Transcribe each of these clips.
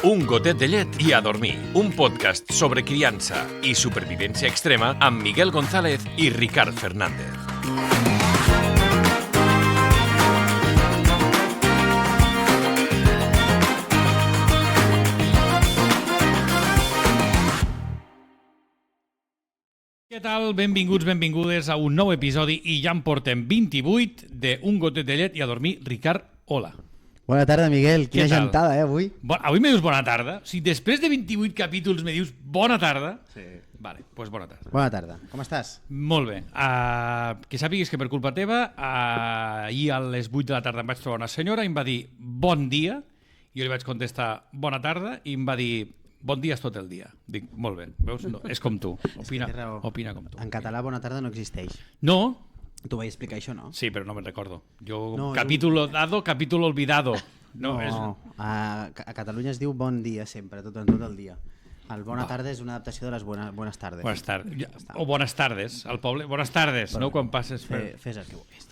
Un gotet de llet i a dormir. Un podcast sobre criança i supervivència extrema amb Miguel González i Ricard Fernández. Què tal? Benvinguts, benvingudes a un nou episodi i ja en portem 28 de Un gotet de llet i a dormir. Ricard, hola. Bona tarda, Miguel. Quina gentada, avui. Avui me dius bona tarda? Si després de 28 capítols me dius bona tarda... Sí. Vale, doncs bona tarda. Bona tarda. Com estàs? Molt bé. Que sàpigues que per culpa teva, ahir a les 8 de la tarda em vaig trobar una senyora i em va dir bon dia. Jo li vaig contestar bona tarda i em va dir bon dia és tot el dia. Dic, molt bé, veus? No, és com tu. Opina com tu. En català bona tarda no existeix. No. T'ho vaig explicar, això, no? Sí, però no me'n recordo. Capítulo dado, capítulo olvidado. No, a Catalunya es diu bon dia sempre, tot el dia. El bona tarda és una adaptació de les buenas tardes. Buenas tardes. O bones tardes, al poble. Bones tardes, no? Quan passes... Fes el que vulguis.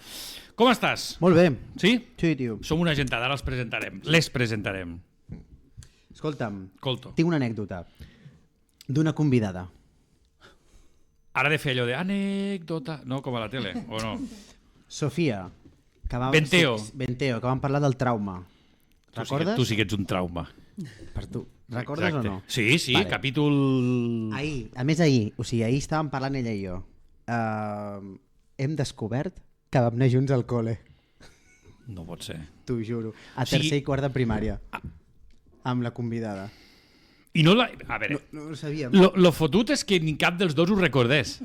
Com estàs? Molt bé. Sí? Sí, tio. Som una gentada, ara els presentarem. Les presentarem. Escolta'm, Colto. tinc una anècdota d'una convidada. Ara de fer allò de anècdota... No, com a la tele, o no? Sofia. Venteo, que vam parlar del trauma. Recordes? Tu sí que ets un trauma. Per tu. Recordes Exacte. o no? Sí, vale. Capítol... Ahir estàvem parlant ella i jo. Hem descobert que vam anar junts al col·le. No pot ser. T'ho juro. A tercer i quart de primària. Amb la convidada. I no la... A veure... No ho sabíem. Lo fotut és que ni cap dels dos ho recordés.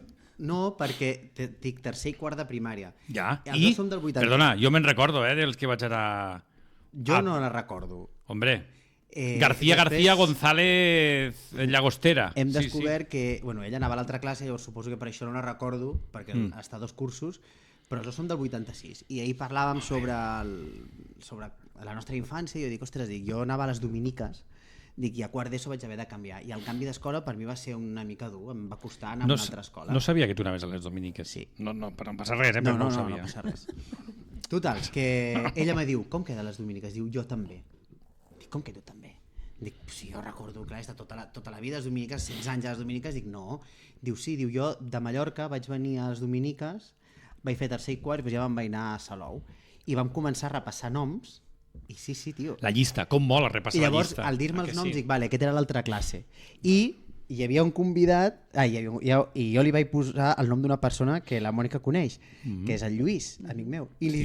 No, perquè dic tercer i quart de primària. Ja, i... som del 80. Perdona, jo me'n recordo, dels que vaig anar... Jo no la recordo. Hombre, García González Llagostera. Hem descobert que... Bueno, ella anava a l'altra classe, llavors suposo que per això no la recordo, perquè està a dos cursos, però nosaltres som del 86. I ahir parlàvem sobre la nostra infància i jo dic, ostres, jo anava a les dominiques, i a quart d'ESO vaig haver de canviar. I el canvi d'escola per mi va ser una mica dur, em va costar anar a una altra escola. No sabia que tu anaves a les dominiques. Sí. No passa res, però no ho sabia. No passa res. Total, que ella me diu, com queda les dominiques? Diu, jo també. Dic, com que tu també? Dic, sí, jo recordo, clar, està tota la vida les dominiques, 16 anys a les dominiques. Dic, no. Diu, sí, diu, jo de Mallorca vaig venir a les dominiques, vaig fer tercer i quart, i ja vam anar a Salou. I vam començar a repassar noms. I sí, tio. La llista, com mola repassar la llista. I llavors, al dir-me els noms, dic, vale, aquest era l'altra classe. I hi havia un convidat, i jo li vaig posar el nom d'una persona que la Mònica coneix, que és el Lluís, amic meu. I li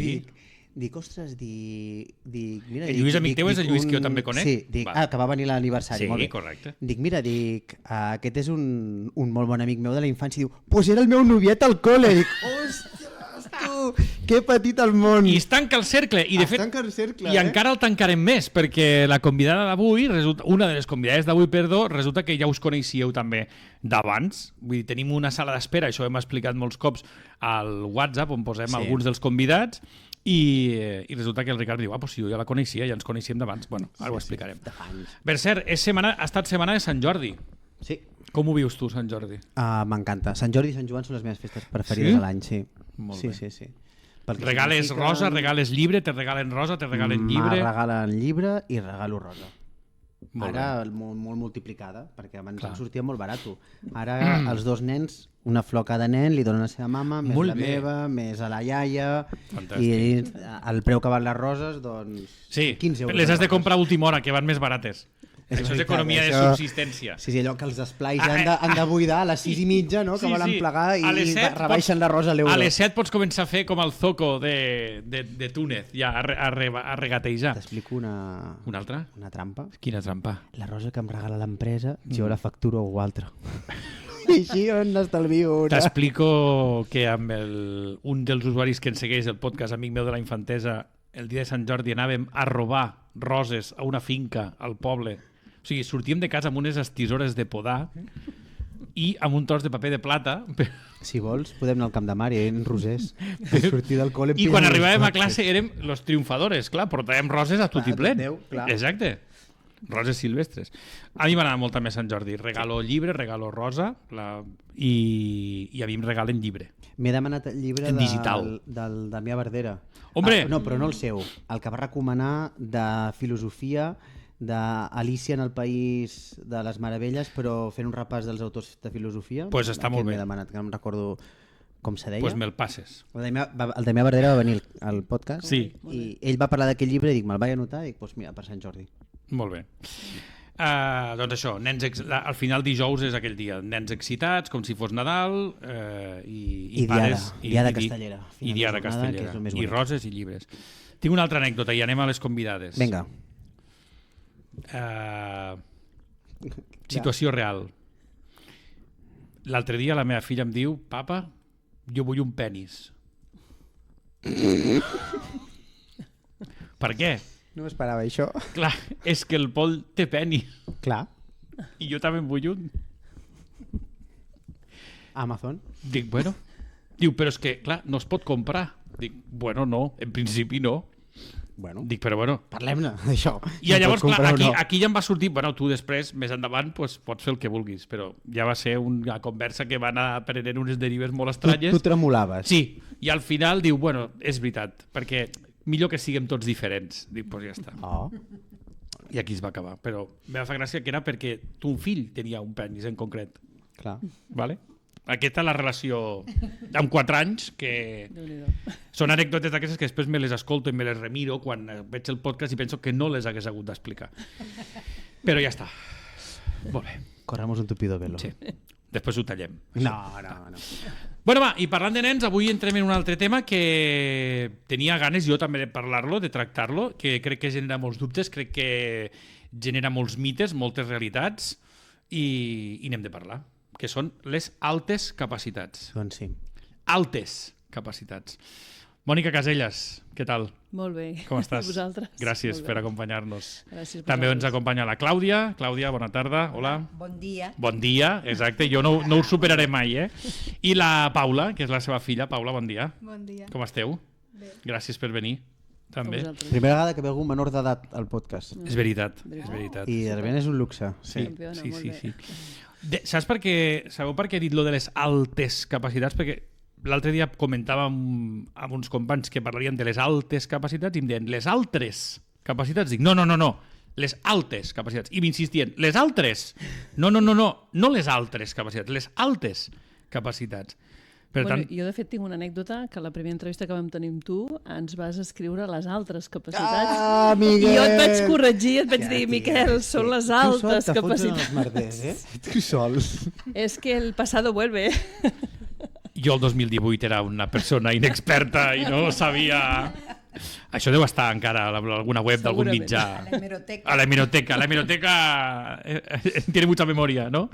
dic, ostres, mira... El Lluís amic teu és el Lluís que jo també conec? Sí, que va venir a l'aniversari. Sí, correcte. Dic, mira, aquest és un molt bon amic meu de la infància. Diu, pues era el meu noviet al col·le. Dic, ostres, tu, que petit el món. I es tanca el cercle. I de fet, encara el tancarem més, perquè la convidada d'avui, una de les convidades d'avui, resulta que ja us coneixíeu també d'abans. Vull dir, tenim una sala d'espera, això ho hem explicat molts cops al WhatsApp, on posem alguns dels convidats, i resulta que el Ricard diu, pues si jo ja la coneixia, ja ens coneixíem d'abans. Bueno, ara ho explicarem. Per cert, ha estat setmana de Sant Jordi. Sí. Com ho vius tu, Sant Jordi? M'encanta. Sant Jordi i Sant Joan són les meves festes preferides a l'any, sí. Molt bé. Sí. Regales rosa, regales llibre, te regalen rosa, te regalen llibre... Me regalen llibre i regalo rosa. Ara molt multiplicada, perquè abans em sortia molt barat. Ara els dos nens, una flor cada nen, li donen a la seva mama, més la meva, més a la iaia, i el preu que van les roses, doncs 15 euros. Les has de comprar a última hora, que van més barates. Això és economia de subsistència. Sí, allò que els esplais han de buidar a les 6:30, no? Que volen plegar i rebaixen la rosa a l'euro. A les 7 pots començar a fer com el Zoco de Túnez, ja a regatejar. T'explico una altra? Una trampa. Quina trampa? La rosa que em regala l'empresa, jo la facturo a algú altre. I així n'estalvio una. T'explico que amb un dels usuaris que ens segueix el podcast, amic meu de la infantesa, el dia de Sant Jordi anàvem a robar roses a una finca al poble. O sigui, sortíem de casa amb unes estisores de podar i amb un tros de paper de plata. Si vols, podem anar al Camp de Mar i en rosers. Sortir del col·le... I quan arribàvem a classe érem los triomfadores, clar, portàvem roses a tutiplén. Exacte. Roses silvestres. A mi m'agrada molt també Sant Jordi. Regalo llibre, regalo rosa i a mi em regalen llibre. M'he demanat el llibre del Damià Verdera. Hombre! No, però no el seu. El que va recomanar de filosofia d'Alícia en el País de les Meravelles, però fent un repàs dels autors de filosofia. Pues està molt bé. M'he demanat, que no em recordo com se deia. Pues me'l passes. El Damià Verdera va venir al podcast i ell va parlar d'aquell llibre i dic, me'l vaig anotar i dic, pues mira, per Sant Jordi. Molt bé. Doncs això, al final dijous és aquell dia, nens excitats, com si fos Nadal, i pares... Diada castellera. I diada castellera. I roses i llibres. Tinc una altra anècdota i anem a les convidades. Vinga. Situació real. L'altre dia la meva filla em diu, papa, jo vull un penis. Per què? No m'esperava això. Clar, és que el Pol té penis. Clar. I jo també en vull un. Amazon. Dic, bueno. Diu, però és que, clar, no es pot comprar. Dic, bueno, no, en principi no. Bueno. Dic, però bueno. Parlem-ne d'això. I llavors, clar, aquí ja em va sortir... Bueno, tu després, més endavant, pues, pots fer el que vulguis, però ja va ser una conversa que va anar prenent unes derives molt estranyes. Tu tremolaves. Sí, i al final diu, bueno, és veritat, perquè millor que siguem tots diferents. Dic, doncs ja està. Oh. I aquí es va acabar. Però em va fer gràcia que era perquè ton fill tenia un penis en concret. Clar. Vale? Aquesta és la relació amb 4 anys, que són anècdotes d'aquestes que després me les escolto i me les remiro quan veig el podcast i penso que no les hagués hagut d'explicar. Però ja està. Molt bé. Corremos un tupido velo. Sí. Després ho tallem. No. Bueno, va, i parlant de nens, avui entrem en un altre tema que tenia ganes jo també de parlar-lo, de tractar-lo, que crec que genera molts dubtes, crec que genera molts mites, moltes realitats, i n'hem de parlar, que són les altes capacitats. Doncs sí. Altes capacitats. Mònica Caselles, què tal? Molt bé. Com estàs? Vosaltres? Gràcies per acompanyar-nos. Gràcies. També ens acompanya la Clàudia. Clàudia, bona tarda. Hola. Bon dia. Bon dia, exacte. Jo no ho superaré mai, eh? I la Paula, que és la seva filla. Paula, bon dia. Bon dia. Com esteu? Bé. Gràcies per venir. També. Primera vegada que ve algun menor d'edat al podcast. És veritat, és veritat. I de repente és un luxe. Sí, Campiona, sí, molt sí, bé. sí. Sabeu per què he dit lo de les altes capacitats? Perquè l'altre dia comentàvem amb uns companys que parlarien de les altes capacitats i em deien les altres capacitats. Dic, no, les altes capacitats. I m'insistien, les altres? No les altres capacitats, les altes capacitats. Per tant... Jo, de fet, tinc una anècdota que la primera entrevista que vam tenir amb tu ens vas escriure les altres capacitats. Ah, Miguel! I jo et vaig corregir, et vaig dir, Miquel, són les altes capacitats. Tu merders, eh? Tu sols. És que el pasado vuelve. Jo el 2018 era una persona inexperta i no sabia... Això deu estar encara a alguna web d'algun mitjà. A la hemeroteca. A la hemeroteca. La hemeroteca tiene mucha memoria, ¿no?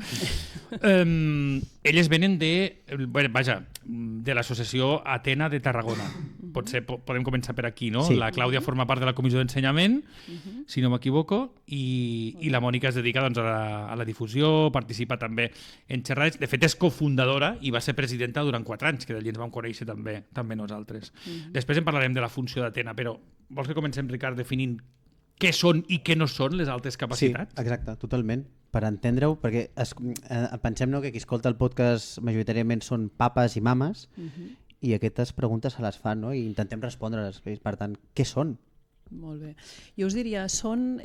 Elles venen de l'associació Atena de Tarragona. Potser podem començar per aquí, no? Sí. La Clàudia forma part de la comissió d'ensenyament, si no m'equivoco, i la Mònica es dedica doncs, a la difusió, participa també en xerrades. De fet, és cofundadora i va ser presidenta durant 4 anys, que d'allí ens vam conèixer també nosaltres. Després en parlarem de la funció d'Atena, però vols que comencem, Ricard, definint què són i què no són les altes capacitats? Sí, exacte, totalment. Per entendre-ho, perquè pensem que qui escolta el podcast majoritàriament són papes i mames i aquestes preguntes se les fan, no? I intentem respondre-les. Per tant, què són? Molt bé. Jo us diria, són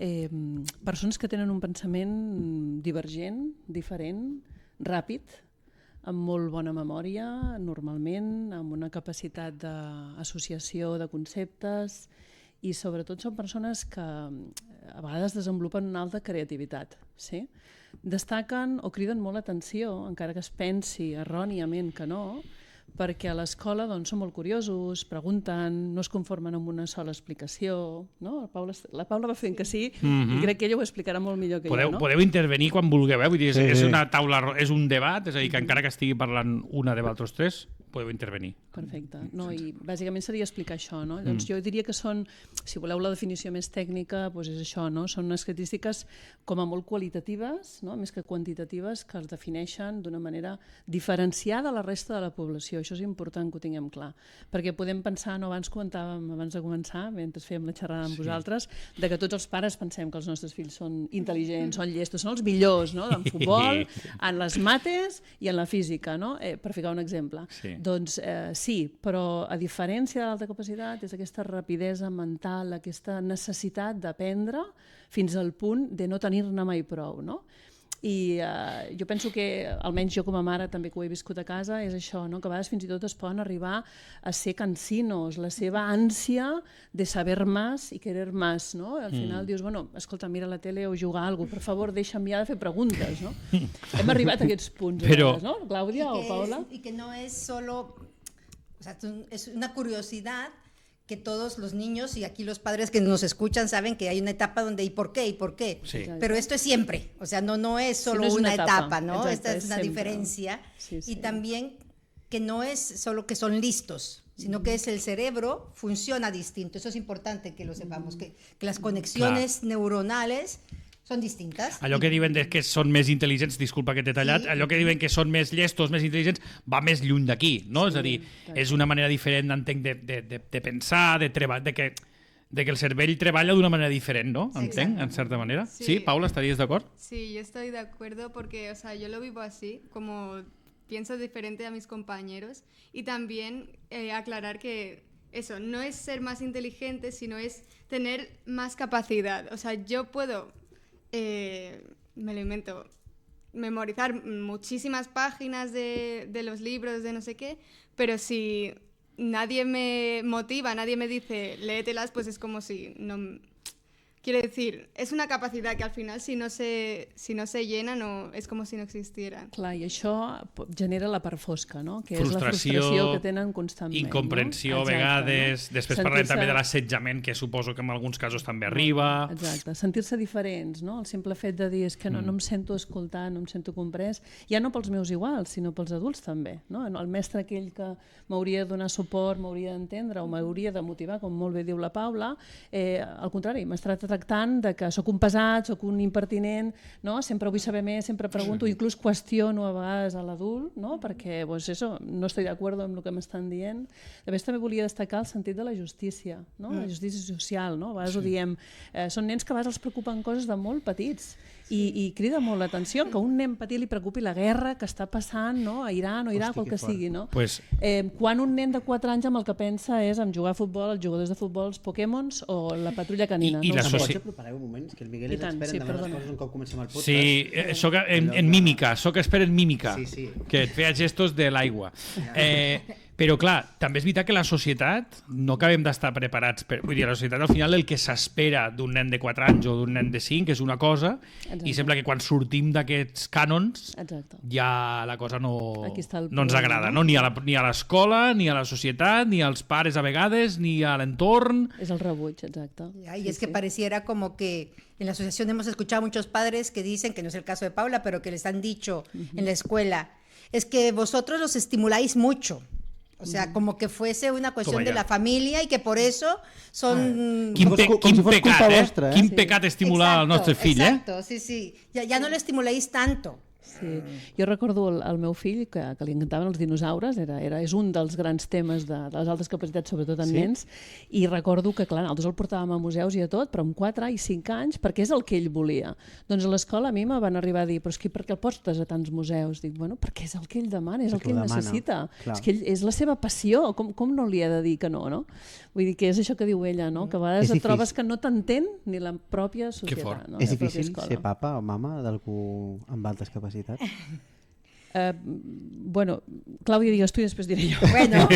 persones que tenen un pensament divergent, diferent, ràpid, amb molt bona memòria, normalment, amb una capacitat d'associació de conceptes i sobretot són persones que a vegades desenvolupen una alta creativitat. Sí? Destaquen o criden molt l'atenció, encara que es pensi erròniament que no, perquè a l'escola doncs, són molt curiosos, pregunten, no es conformen amb una sola explicació. No? La Paula va fent que sí, i crec que ella ho explicarà molt millor que jo. No? Podeu intervenir quan vulgueu, vull dir, és una taula, és un debat, és a dir, que encara que estigui parlant una de vosaltres tres, podeu intervenir. Perfecte. No, i bàsicament seria explicar això. No? Llavors, jo diria que són, si voleu la definició més tècnica, doncs és això, no? Són unes característiques com a molt qualitatives, no? Més que quantitatives, que es defineixen d'una manera diferenciada a la resta de la població. Això és important que ho tinguem clar. Perquè podem pensar, no, abans comentàvem, abans de començar, mentre fèiem la xerrada amb vosaltres, de que tots els pares pensem que els nostres fills són intel·ligents, són llestos, són els millors, no? En futbol, en les mates i en la física, no? Per ficar un exemple. Sí. Doncs sí, però a diferència de l'alta capacitat és aquesta rapidesa mental, aquesta necessitat d'aprendre fins al punt de no tenir-ne mai prou, no? I jo penso que, almenys jo com a mare també que ho he viscut a casa, és això, no? Que a vegades fins i tot es poden arribar a ser cansinos, la seva ànsia de saber más i querer más, no? Al final dius, bueno, escolta, mira la tele o jugar a alguna cosa, per favor, deixa'm ja de fer preguntes, no? Hem arribat a aquests punts, Però... ¿no? Clàudia o Paula? Y que no es solo, o sea, es una curiosidad que todos los niños y aquí los padres que nos escuchan saben que hay una etapa donde ¿y por qué? ¿Y por qué? Sí. Pero esto es siempre, o sea, no es solo no es una una etapa, etapa, ¿no? exacto, Esta es es una siempre. diferencia. Sí, sí. Y también que no es solo que son listos, sino que es el cerebro funciona distinto. Eso es importante que lo sepamos, que las conexiones neuronales són distintes. Allò que diuen que són més intel·ligents, disculpa que t'he tallat, allò que diuen que són més llestos, més intel·ligents, va més lluny d'aquí, no? És a dir, és una manera diferent, entenc, de pensar, de que el cervell treballa d'una manera diferent, ¿no? Entenc, en certa manera. Sí, Paula, ¿estarías de acuerdo? Sí, yo estoy de acuerdo porque, o sea, yo lo vivo así, como pienso diferente a mis compañeros y también aclarar que eso, no es ser más inteligente, sino es tener más capacidad. O sea, yo puedo... me lo invento, memorizar muchísimas páginas de los libros, de no sé qué, pero si nadie me motiva, nadie me dice léetelas, pues es como si no... Quiero decir, es una capacidad que al final si no se llena no, és com si no existiera. Clar, i això genera la part fosca, no? Que Frustració, és la frustració que tenen constantment. Incomprensió, no? A vegades. No? Després parlem també de l'assetjament, que suposo que en alguns casos també arriba. Exacte, sentir-se diferents, no? El simple fet de dir és que no em sento escoltat, no em sento comprès, ja no pels meus iguals, sinó pels adults també. No? El mestre aquell que m'hauria de donar suport, m'hauria d'entendre o m'hauria de motivar, com molt bé diu la Paula, al contrari, m'està tractant de que sóc un pesat, sóc un impertinent, no? Sempre vull saber més, sempre pregunto, inclús qüestiono a vegades a l'adult, no? Perquè pues eso, no estic d'acord amb el que m'estan dient. A més, també volia destacar el sentit de la justícia, no? La justícia social. No? A vegades ho diem, són nens que a vegades els preocupen coses de molt petits i crida molt l'atenció que a un nen petit li preocupi la guerra que està passant, no? A Iran o Iraq o el que sigui. No? Pues... Quan un nen de 4 anys amb el que pensa és en jugar a futbol, els jugadors de futbol, els Pokémons o la patrulla canina. I no? la Pots preparar un moment? És que el Miguel és expert en demanar les coses un cop comencem el podcast. Sí, soc en mímica, soc expert en mímica, sí. Que et feia gestos de l'aigua. Però clar, també és veritat que la societat no acabem d'estar preparats. Vull dir, la societat al final el que s'espera d'un nen de 4 anys o d'un nen de 5 és una cosa. Exacte. I sembla que quan sortim d'aquests cànons ja la cosa no ens agrada, no? Ni a l'escola, ni a la societat, ni als pares a vegades, ni a l'entorn. És el rebuig, exacte. Y es que pareciera como que en la asociación hemos escuchado a muchos padres que dicen, que no es el caso de Paula, pero que les han dicho en la escuela, es que vosotros los estimuláis mucho. O sea, como que fuese una cuestión de la familia y que por eso son... Quin pecat estimular el nostre fill, exacto, sí. Ya no lo estimuléis tanto. Sí. Jo recordo el meu fill, que li encantaven els dinosaures, és un dels grans temes de les altes capacitats, sobretot en nens, i recordo que, clar, nosaltres el portàvem a museus i a tot, però amb 4 i 5 anys, perquè és el que ell volia. Doncs a l'escola a mi me van arribar a dir, però és que per què el portes a tants museus? Dic, bueno, perquè és el que ell demana, és el que ell necessita. És que és la seva passió, com no li ha de dir que no, no? Vull dir que és això que diu ella, no? Que a vegades et trobes que no t'entén ni la pròpia societat. És difícil ser papa o mama d'algú amb altes capacitats? Bueno, Claudia, digas tú y después diré yo. Bueno,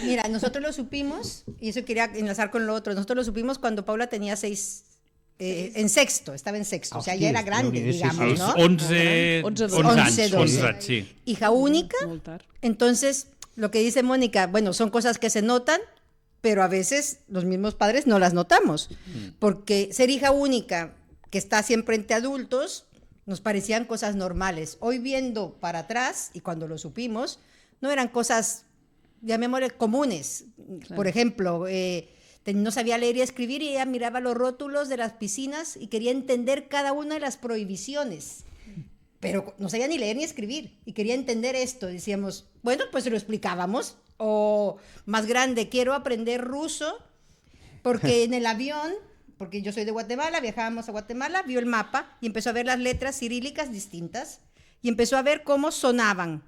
mira, nosotros lo supimos, y eso quería enlazar con lo otro, nosotros lo supimos cuando Paula tenía 6, en sexto, estaba en sexto, o sea, ya era grande, digamos, ¿no? 11 anys, sí. Hija única, entonces, lo que dice Mónica, bueno, son cosas que se notan, pero a veces los mismos padres no las notamos, porque ser hija única, que está siempre entre adultos, nos parecían cosas normales. Hoy viendo para atrás, y cuando lo supimos, no eran cosas, llamémosle, comunes. Claro. Por ejemplo, no sabía leer y escribir y ella miraba los rótulos de las piscinas y quería entender cada una de las prohibiciones. Pero no sabía ni leer ni escribir y quería entender esto. Decíamos, bueno, pues se lo explicábamos. O más grande, quiero aprender ruso porque en el avión... porque yo soy de Guatemala, viajábamos a Guatemala, vio el mapa y empezó a ver las letras cirílicas distintas y empezó a ver cómo sonaban.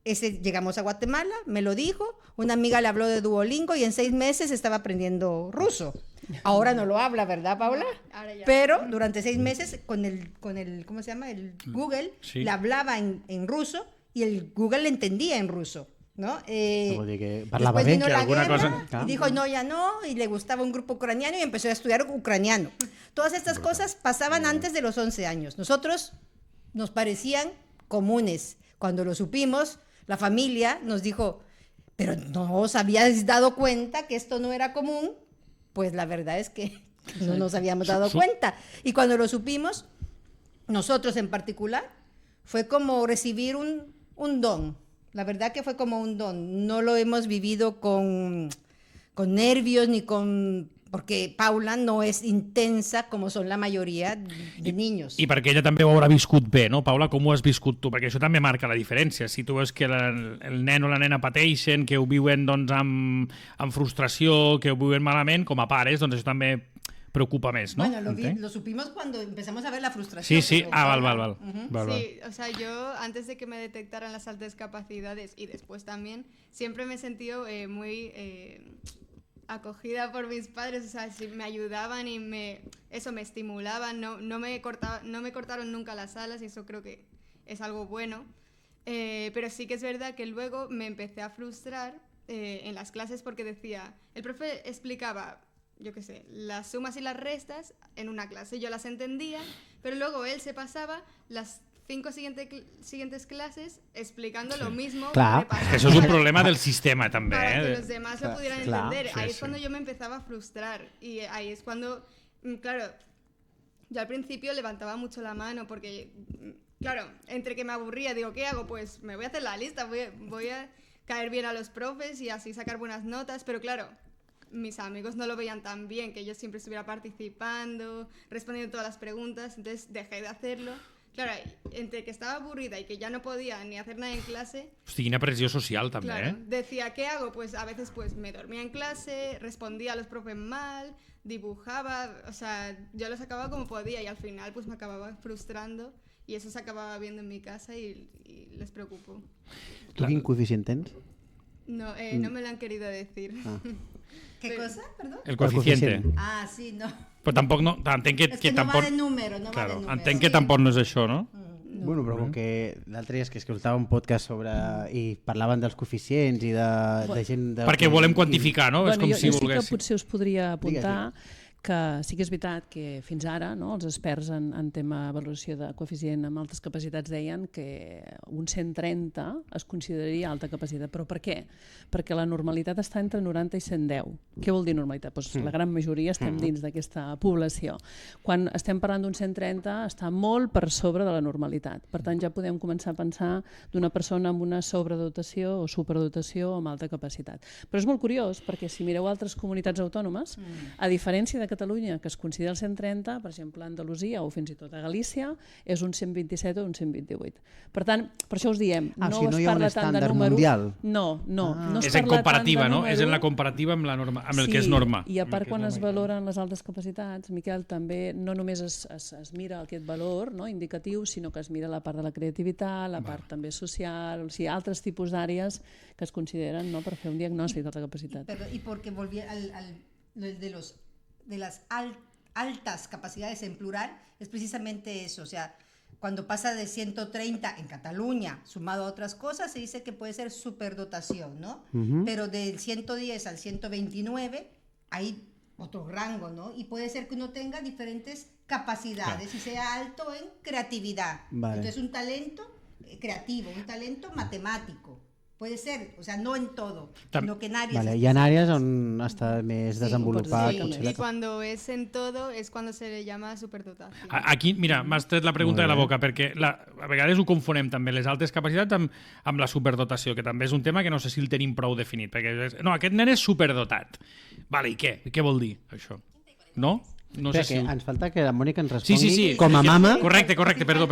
llegamos a Guatemala, me lo dijo, una amiga le habló de Duolingo y en 6 meses estaba aprendiendo ruso. Ahora no lo habla, ¿verdad, Paula? Ahora ya. Pero durante 6 meses con el ¿cómo se llama? El Google, Sí. le hablaba en ruso y el Google le entendía en ruso, ¿no? Vuol dir que parlava Después bé. vino Que la alguna guerra cosa- y dijo no, ya no, y le gustaba un grupo ucraniano y empezó a estudiar ucraniano. Todas estas cosas pasaban antes de los 11 años. Nosotros nos parecían comunes. Cuando lo supimos, la familia nos dijo, pero ¿no os habíais dado cuenta que esto no era común? Pues la verdad es que no nos habíamos dado cuenta. Y cuando lo supimos, nosotros en particular, fue como recibir un don. La verdad que fue como un don. No lo hemos vivido con nervios ni con... Porque Paula no és intensa com són la majoria de niños. I perquè ella també ho haurà viscut bé, no? Paula, com ho has viscut tu? Perquè això també marca la diferència. Si tu veus que el nen o la nena pateixen, que ho viuen doncs, amb frustració, que ho viuen malament, com a pares, doncs això també preocupa més, ¿no? Bueno, lo supimos cuando empezamos a ver la frustración. Sí, sí. Pero, Val. Sí, o sea, yo antes de que me detectaran las altas capacidades y después también, siempre me he sentido muy acogida por mis padres, o sea, si me ayudaban y me estimulaban, no me cortaron nunca las alas y eso creo que es algo bueno. Pero sí que es verdad que luego me empecé a frustrar en las clases porque decía, el profe explicaba, yo qué sé, las sumas y las restas en una clase, yo las entendía, pero luego él se pasaba las 5 siguientes clases explicando lo mismo. Clar. Això és un problema del sistema, també. Para que los demás lo pudieran entender. Sí, Ahí sí. es cuando yo me empezaba a frustrar. Y ahí es cuando, claro, yo al principio levantaba mucho la mano porque, claro, entre que me aburría, digo, ¿qué hago? Pues me voy a hacer la lista, voy a caer bien a los profes y así sacar buenas notas. Pero claro, mis amigos no lo veían tan bien, que yo siempre estuviera participando, respondiendo todas las preguntas, entonces dejé de hacerlo. Claro, entre que estaba aburrida y que ya no podía ni hacer nada en clase... Hosti, quina pressió social, també, Claro, decía, ¿qué hago? Pues a veces pues me dormía en clase, respondía a los profes mal, dibujaba, o sea, yo lo sacaba como podía y al final pues me acababa frustrando y eso se acababa viendo en mi casa y les preocupó. Tu quin coeficient tens? No, no me lo han querido decir. ¿Qué cosa? Perdón. El coeficiente. Ah, sí, no. Però tampoc no... Entenc que, Es que no tampoc... va de número, no va de Claro, número. entenc que tampoc no és això, no? Bueno, però com que l'altre dia és que escoltava un podcast sobre... i parlaven dels coeficients i de gent... De... Perquè volem quantificar, no? És com jo si sí que volguéssim. potser us podria apuntar Digues. que sí que és veritat que fins ara els experts en tema valoració de coeficient amb altes capacitats deien que un 130 es consideraria alta capacitat. Però per què? Perquè la normalitat està entre 90 i 110. Què vol dir normalitat? Doncs la gran majoria estem dins d'aquesta població. Quan estem parlant d'un 130 està molt per sobre de la normalitat. Per tant, ja podem començar a pensar d'una persona amb una sobredotació o superdotació amb alta capacitat. Però és molt curiós perquè si mireu altres comunitats autònomes, a diferència de Catalunya, que es considera el 130, per exemple, a Andalusia o fins i tot a Galícia, és un 127 o un 128. Per tant, per això us diem, o sigui, no es hi ha un parla tant de estàndard número... mundial? No es És en parla comparativa, tant de no? És en la número. comparativa amb, la norma, amb el que és norma. I a part, quan es valoren les altes capacitats, Miquel, també no només es mira aquest valor indicatiu, sinó que es mira la part de la creativitat, la part també social, o sigui, altres tipus d'àrees que es consideren per fer un diagnòstic d'alta capacitat. Y porque volví de las altas capacidades en plural, es precisamente eso, o sea, cuando pasa de 130 en Cataluña, sumado a otras cosas, se dice que puede ser superdotación, ¿no? Pero del 110 al 129 hay otro rango, ¿no? Y puede ser que uno tenga diferentes capacidades y sea alto en creatividad. Vale. Entonces un talento creativo, un talento matemático. Puede ser, o sea, no en todo, sino que en áreas... Vale, hi ha àrees on està més desenvolupat. Sí, potser y cuando es en todo es cuando se le llama superdotación. Aquí, mira, m'has tret la pregunta de la boca, perquè a vegades ho confonem també, les altes capacitats amb la superdotació, que també és un tema que no sé si el tenim prou definit, perquè no, aquest nen és superdotat. Vale, i què? Què vol dir, això? No? No sé si... Ens falta que la Mònica ens respongui Sí. com a mama. Correcte, perdó.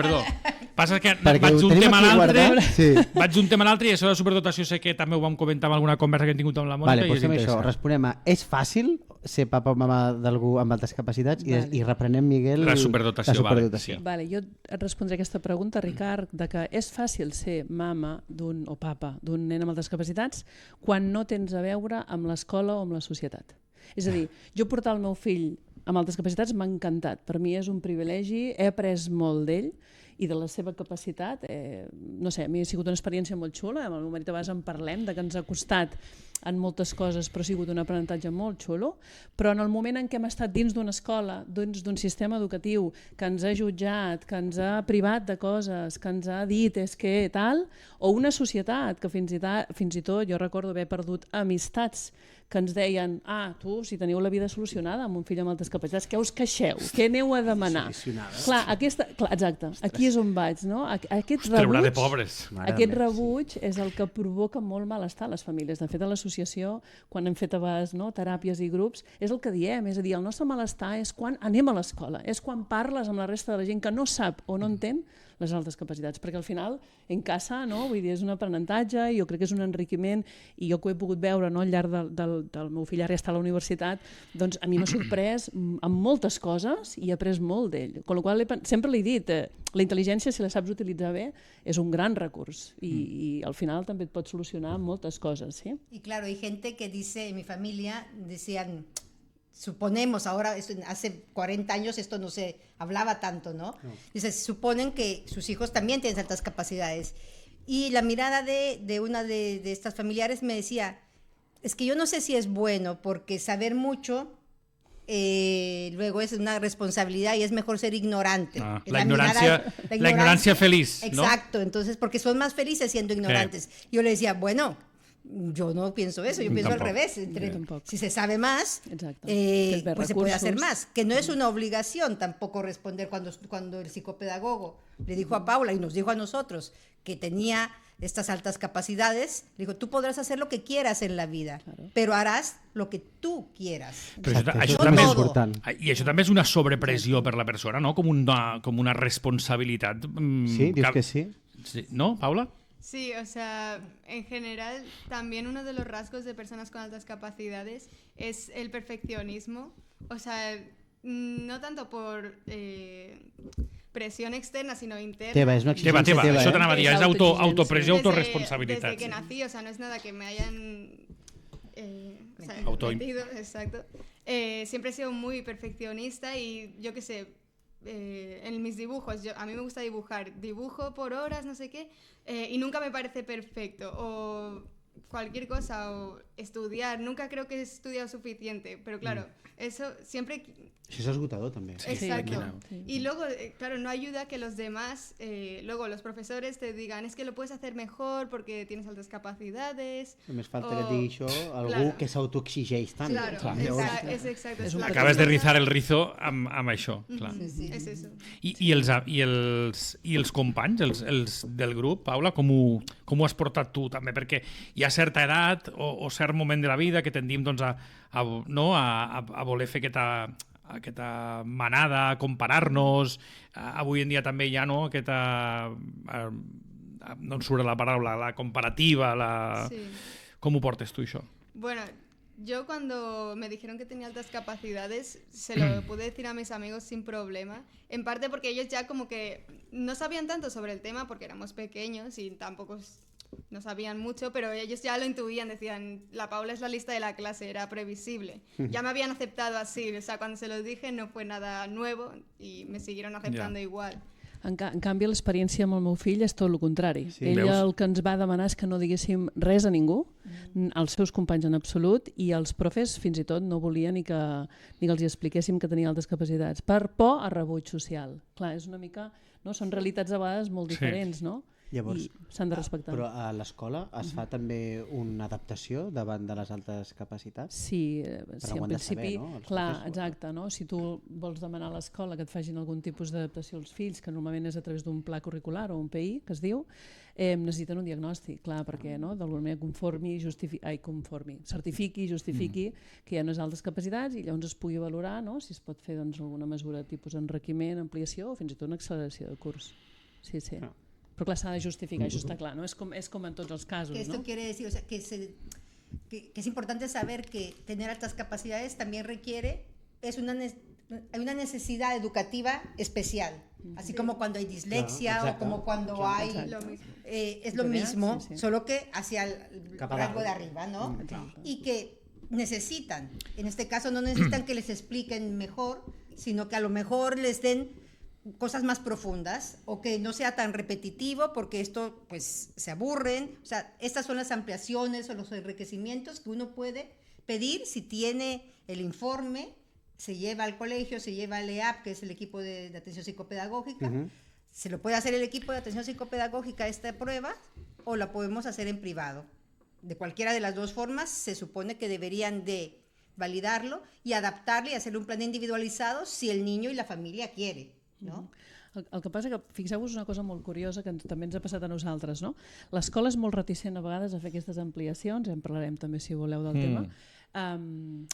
Passa que Perquè vaig ho d'un tenim tema a aquí l'altre, guardat. Sí. vaig d'un tema a l'altre i això de la superdotació sé que també ho vam comentar en alguna conversa que hem tingut amb la Mònica. Vale, I és doncs fem això. interessant. Responem a és fàcil ser papa o mama d'algú amb altes capacitats Vale. i reprenem, Miguel, La superdotació, Vale, sí. Vale, jo et respondré aquesta pregunta, Ricard, de que és fàcil ser mama o papa d'un nen amb altes capacitats quan no tens a veure amb l'escola o amb la societat. És a dir, jo portar el meu fill amb altes capacitats m'ha encantat. Per mi és un privilegi, he après molt d'ell i de la seva capacitat. No sé, a mi ha sigut una experiència molt xula, amb el meu marit a vegades en parlem, de que ens ha costat en moltes coses, però ha sigut un aprenentatge molt xulo, però en el moment en què hem estat dins d'una escola, dins d'un sistema educatiu que ens ha jutjat, que ens ha privat de coses, que ens ha dit és que tal, o una societat que fins i tot jo recordo haver perdut amistats que ens deien, tu, si teniu la vida solucionada amb un fill amb altes capacitats, què us queixeu? Què aneu a demanar? Clar, exacte, aquí és on vaig, no? Aquest rebuig és el que provoca molt malestar a les famílies. De fet, a l'associació, quan hem fet a vegades teràpies i grups, és el que diem, és a dir, el nostre malestar és quan anem a l'escola, és quan parles amb la resta de la gent que no sap o no entén les altes capacitats, perquè al final en casa, no? Vull dir, és un aprenentatge i jo crec que és un enriquiment i jo que ho he pogut veure, no? Al llarg del meu fill ara ja està a la universitat, doncs a mi m'ha sorprès amb moltes coses i he après molt d'ell, con lo qual sempre l'he dit, la intel·ligència, si la saps utilitzar bé, és un gran recurs i al final també et pot solucionar moltes coses, ¿sí? Y claro, hay gente que dice, en mi familia decían, suponemos, ahora hace 40 años esto no se hablaba tanto, ¿no? Dice, suponen que sus hijos también tienen ciertas capacidades. Y la mirada de una de estas familiares me decía, es que yo no sé si es bueno, porque saber mucho luego es una responsabilidad y es mejor ser ignorante. La ignorancia feliz, ¿no? Exacto, entonces, porque son más felices siendo ignorantes. Yo le decía, bueno, yo no pienso eso, yo pienso al revés. Si se sabe más, pues se puede hacer más. Que no es una obligación tampoco responder cuando el psicopedagogo le dijo a Paula y nos dijo a nosotros que tenía estas altas capacidades, le dijo, tú podrás hacer lo que quieras en la vida, pero haràs lo que tu quieras. Però això també és important. I això també és una sobrepressió per la persona, no? Com una responsabilitat. Sí, dius que sí. ¿No, Paula? Sí, o sea, en general también uno de los rasgos de personas con altas capacidades es el perfeccionismo. O sea, no tanto por presión externa, sino interna. Teva, és una exigència teva. Això t'anava a dir, és autopressió, autoresponsabilitat. Desde que nací, o sea, no es nada que me hayan metido, exacto. Siempre he sido muy perfeccionista y yo qué sé, en mis dibujos, a mí me gusta dibujo por horas, no sé qué, y nunca me parece perfecto, o cualquier cosa, o estudiar, nunca creo que he estudiado suficiente, pero claro, eso siempre... Això és esgotador també. Exacto. Y luego, claro, no ayuda que los demás, luego los profesores te digan, es que lo puedes hacer mejor porque tienes altas capacidades. Només falta que et digui això algú que s'autoexigeix tant. Claro, és exacte. Acabes de rizar el rizo amb això. Clar. Sí. És eso. I els companys, els del grup, Paula, com ho has portat tu també? Perquè hi ha certa edat o cert moment de la vida que tendim doncs, a voler fer aquesta manada, comparar-nos. Avui en dia també hi ha aquesta... no em surt la paraula, la comparativa. Sí. Com ho portes tu, això? Bueno, yo cuando me dijeron que tenía altas capacidades, se lo pude decir a mis amigos sin problema. En parte porque ellos ya como que no sabían tanto sobre el tema porque éramos pequeños y tampoco... no sabían mucho, pero ellos ya lo intuían, decían, la Paula es la lista de la clase, era previsible. Ya me habían aceptado así, o sea, cuando se los dije no fue nada nuevo y me siguieron aceptando igual. En canvi, l'experiència amb el meu fill és tot el contrari. Sí, ell el que ens va demanar és que no diguéssim res a ningú, als seus companys en absolut, i els profes fins i tot no volien ni que els expliquéssim que tenia altes capacitats, per por a rebuig social. Clar, és una mica... No? Són realitats a vegades molt diferents, no? Llavors, i s'han de respectar. Però a l'escola es fa també una adaptació davant de les altes capacitats? Sí, en principi, saber, no? Clar, exacte, no? Si tu vols demanar a l'escola que et facin algun tipus d'adaptació als fills, que normalment és a través d'un pla curricular o un PI, que es diu, necessiten un diagnòstic, clar, perquè d'alguna manera certifiqui, justifiqui que hi ha unes altes capacitats i llavors es pugui valorar si es pot fer alguna mesura tipus enriquiment, ampliació o fins i tot una acceleració de curs. sí. Però clar, s'ha de justificar, això està clar, no? És com en tots els casos, que esto ¿no? quiere decir, o sea, que es importante saber que tener altas capacidades también requiere, hay una necesidad educativa especial, así como cuando hay dislexia o como cuando hay... es lo mismo, solo que hacia el rango de arriba, ¿no? Y que necesitan, en este caso no necesitan que les expliquen mejor, sino que a lo mejor les den cosas más profundas o que no sea tan repetitivo porque esto pues se aburren. O sea, estas son las ampliaciones o los enriquecimientos que uno puede pedir si tiene el informe, se lleva al colegio, se lleva al EAP, que es el equipo de atención psicopedagógica, se lo puede hacer el equipo de atención psicopedagógica esta prueba o la podemos hacer en privado. De cualquiera de las dos formas se supone que deberían de validarlo y adaptarle y hacerle un plan individualizado si el niño y la familia quiere, no? El que passa que, fixeu-vos una cosa molt curiosa que també ens ha passat a nosaltres, no? L'escola és molt reticent a vegades a fer aquestes ampliacions, en parlarem també si voleu del tema,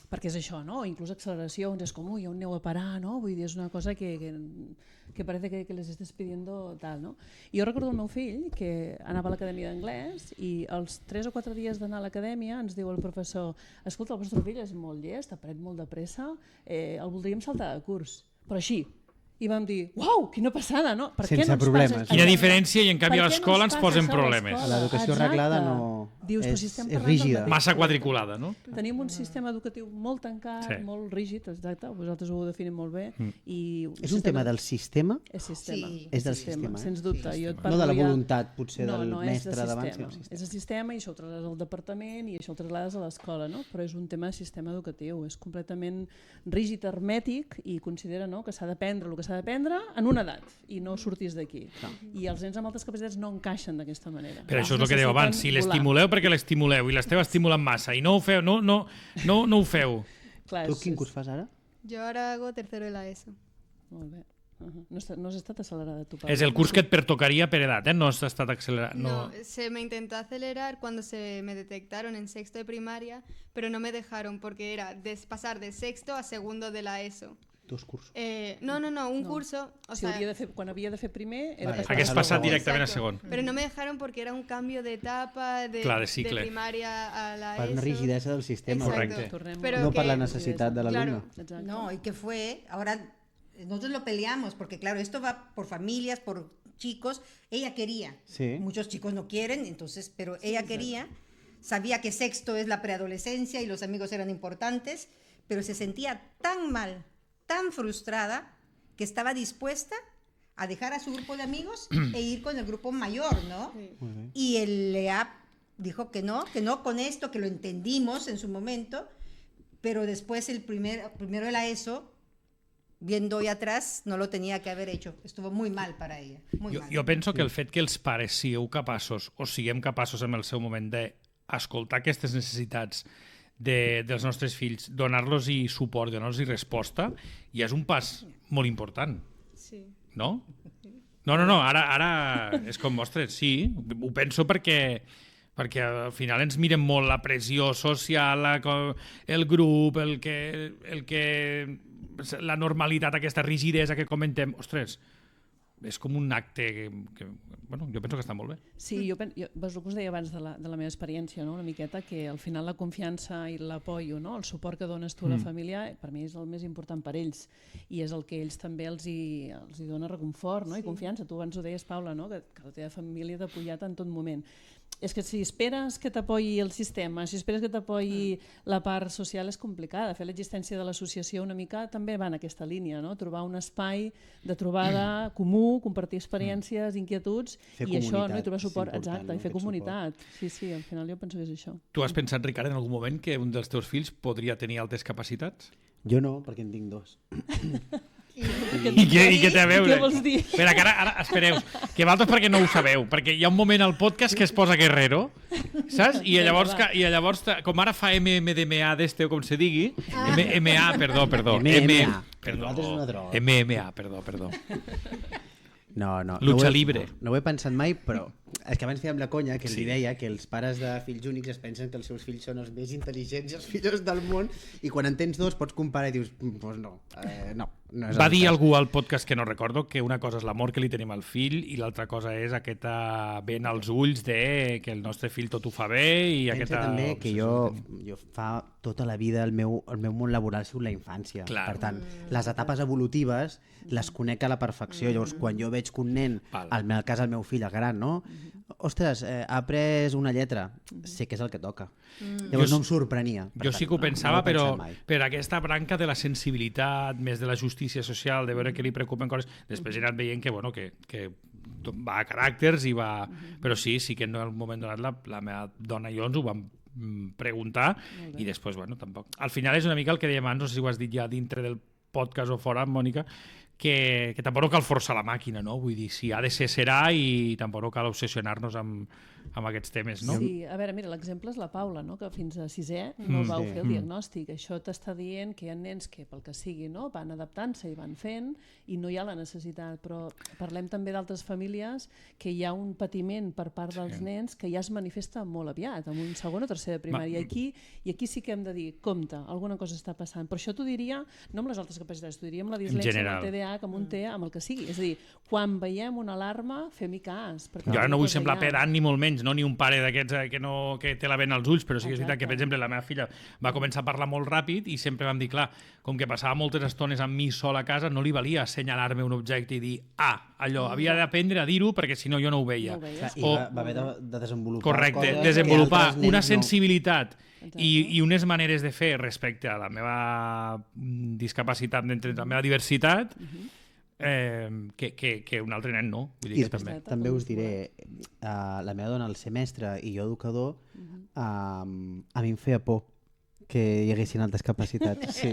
perquè és això, no? Inclús acceleracions, és com, ui, on aneu a parar, no? Vull dir, és una cosa que parece que les estés pidiendo tal, no? I jo recordo el meu fill que anava a l'acadèmia d'anglès i als 3 o 4 dies d'anar a l'acadèmia ens diu el professor, escolta, el vostre fill és molt llest, aprèn molt de pressa, el voldríem saltar de curs, però així. I vam dir, uau, quina passada, no? Per sense què no problemes. Quina diferència, i en canvi a l'escola ens posen problemes. L'educació reglada no dius, és rígida. Massa quadriculada, no? Tenim un sistema educatiu molt tancat, molt rígid, exacte, vosaltres ho definem molt bé. És un tema del sistema? És sistema. Sí. És del sistema, sens dubte. No de la voluntat, potser, del mestre d'abans. És el sistema i això ho traslades al departament i això ho traslades a l'escola, no? Però és un tema de sistema educatiu, és completament rígid, hermètic i considera que s'ha d'aprendre el que s'ha d'aprendre en una edat i no sortis d'aquí. I els nens amb altes capacitats no encaixen d'aquesta manera. Però això és el que dèieu abans, si l'estimuleu perquè l'estimuleu i l'esteu estimulant massa i no ho feu, no ho feu. Tu quin curs fas ara? Jo ara hago tercero de la ESO. Molt bé. No has estat acelerada tu, Pablo. És el curs que et pertocaria per edat, no has estat accelerat. No, se me intentó acelerar cuando se me detectaron en sexto de primaria, pero no me dejaron porque era pasar de sexto a segundo de la ESO. Dos cursos. Un curso. O sea, quan havia de fer primer... Hagués passat directament a segon. Pero no me dejaron porque era un cambio de etapa de primaria a la ESO. Per una rigidesa del sistema. Correcte. No per la necessitat de l'alumne. No, y que fue, ahora nosotros lo peleamos, porque claro, esto va por familias, por chicos. Ella quería, muchos chicos no quieren, entonces, pero ella quería, sabía que sexto es la preadolescencia y los amigos eran importantes, pero se sentía tan mal, tan frustrada, que estaba dispuesta a dejar a su grupo de amigos e ir con el grupo mayor, ¿no? Sí. Y el EAP dijo que no con esto, que lo entendimos en su momento, pero después el primero de la ESO, viendo hoy atrás, no lo tenía que haber hecho. Estuvo muy mal para ella. Jo penso que el fet que els pares sigueu capaços o siguem capaços en el seu moment d'escoltar aquestes necessitats dels nostres fills, donar-los suport, donar-los resposta, ja és un pas molt important. Sí. No? No, ara és com, ostres, sí, ho penso perquè al final ens mirem molt la pressió social, el grup, la normalitat, aquesta rigidesa que comentem, ostres, és com un acte que jo penso que està molt bé. Sí, jo el que us deia abans de la meva experiència, una miqueta, que al final la confiança i l'apoyo, el suport que dones tu a la família, per mi és el més important per ells i és el que ells també els hi dona reconfort i confiança. Tu abans ho deies, Paula, que la teva família t'ha apoyat en tot moment. És que si esperes que t'apoyi el sistema, si esperes que t'apoyi la part social, és complicada. Fer l'existència de l'associació una mica també va en aquesta línia, trobar un espai de trobada comú, compartir experiències, inquietuds, i això, i trobar suport, exacte, i fer comunitat. Sí, al final jo penso que és això. Tu has pensat, Ricard, en algun moment que un dels teus fills podria tenir altes capacitats? Jo no, perquè en tinc dos. I què té a veure? Què vols dir? Espera, que ara espereu, que vosaltres perquè no ho sabeu, perquè hi ha un moment al podcast que es posa Guerrero, saps? I llavors, com ara fa MMDMA d'este, o com se digui, MMA, perdó. MMA, perdó. No. Lucha libre. No ho he pensat mai, però és que abans fèiem la conya que li deia que els pares de fills únics es pensen que els seus fills són els més intel·ligents i els millors del món, i quan en tens dos pots comparar i dius, doncs no. Va dir algú al podcast que no recordo que una cosa és l'amor que li tenim al fill i l'altra cosa és aquesta vent als ulls de que el nostre fill tot ho fa bé i pensa aquesta... també que jo fa tota la vida el meu món laboral ha sigut la infància. Clar. Per tant, les etapes evolutives les conec a la perfecció. Llavors, quan jo veig que un nen, al meu cas el meu fill, el gran, no? Ostres, ha après una lletra, sé que és el que toca. Llavors no em sorprenia. Jo sí que ho pensava, però per aquesta branca de la sensibilitat, més de la justícia social, de veure que li preocupen coses, després he anat veient que va a caràcters i va... Però sí que en un moment donat la meva dona i jo ens ho vam preguntar i després, tampoc. Al final és una mica el que dèiem abans, no sé si ho has dit ja dintre del podcast o fora, Mònica, que tampoc no cal forçar la màquina, no? Vull dir, si ha de ser, serà, i tampoc no cal obsessionar-nos amb aquests temes, no? Sí, a veure, mira, l'exemple és la Paula, no? Que fins a 6è no vau fer el diagnòstic. Això t'està dient que hi ha nens que, pel que sigui, no? Van adaptant-se i van fent i no hi ha la necessitat, però parlem també d'altres famílies que hi ha un patiment per part dels nens que ja es manifesta molt aviat, en un segon o tercer de primària. I aquí sí que hem de dir, compte, alguna cosa està passant. Però això t'ho diria, no amb les altres capacitats, t'ho diria amb la dislèxia, amb el TDAH, amb un TEA, amb el que sigui. És a dir, quan veiem una alarma, fem-hi cas. Jo ara no vull semblar pedant ni molt menys, no? Ni un pare d'aquests que té la vena als ulls, però sí que és veritat que, per exemple, la meva filla va començar a parlar molt ràpid i sempre vam dir, clar, com que passava moltes estones amb mi sol a casa, no li valia assenyalar-me un objecte i dir, allò, havia d'aprendre a dir-ho perquè si no jo no ho veia. I va haver de desenvolupar correcte, desenvolupar una sensibilitat i unes maneres de fer respecte a la meva discapacitat, la meva diversitat, que un altre nen no. Vull dir que també us diré, la meva dona, el semestre, i jo educador, a mi em feia por que hi haguessin altres capacitats. Sí.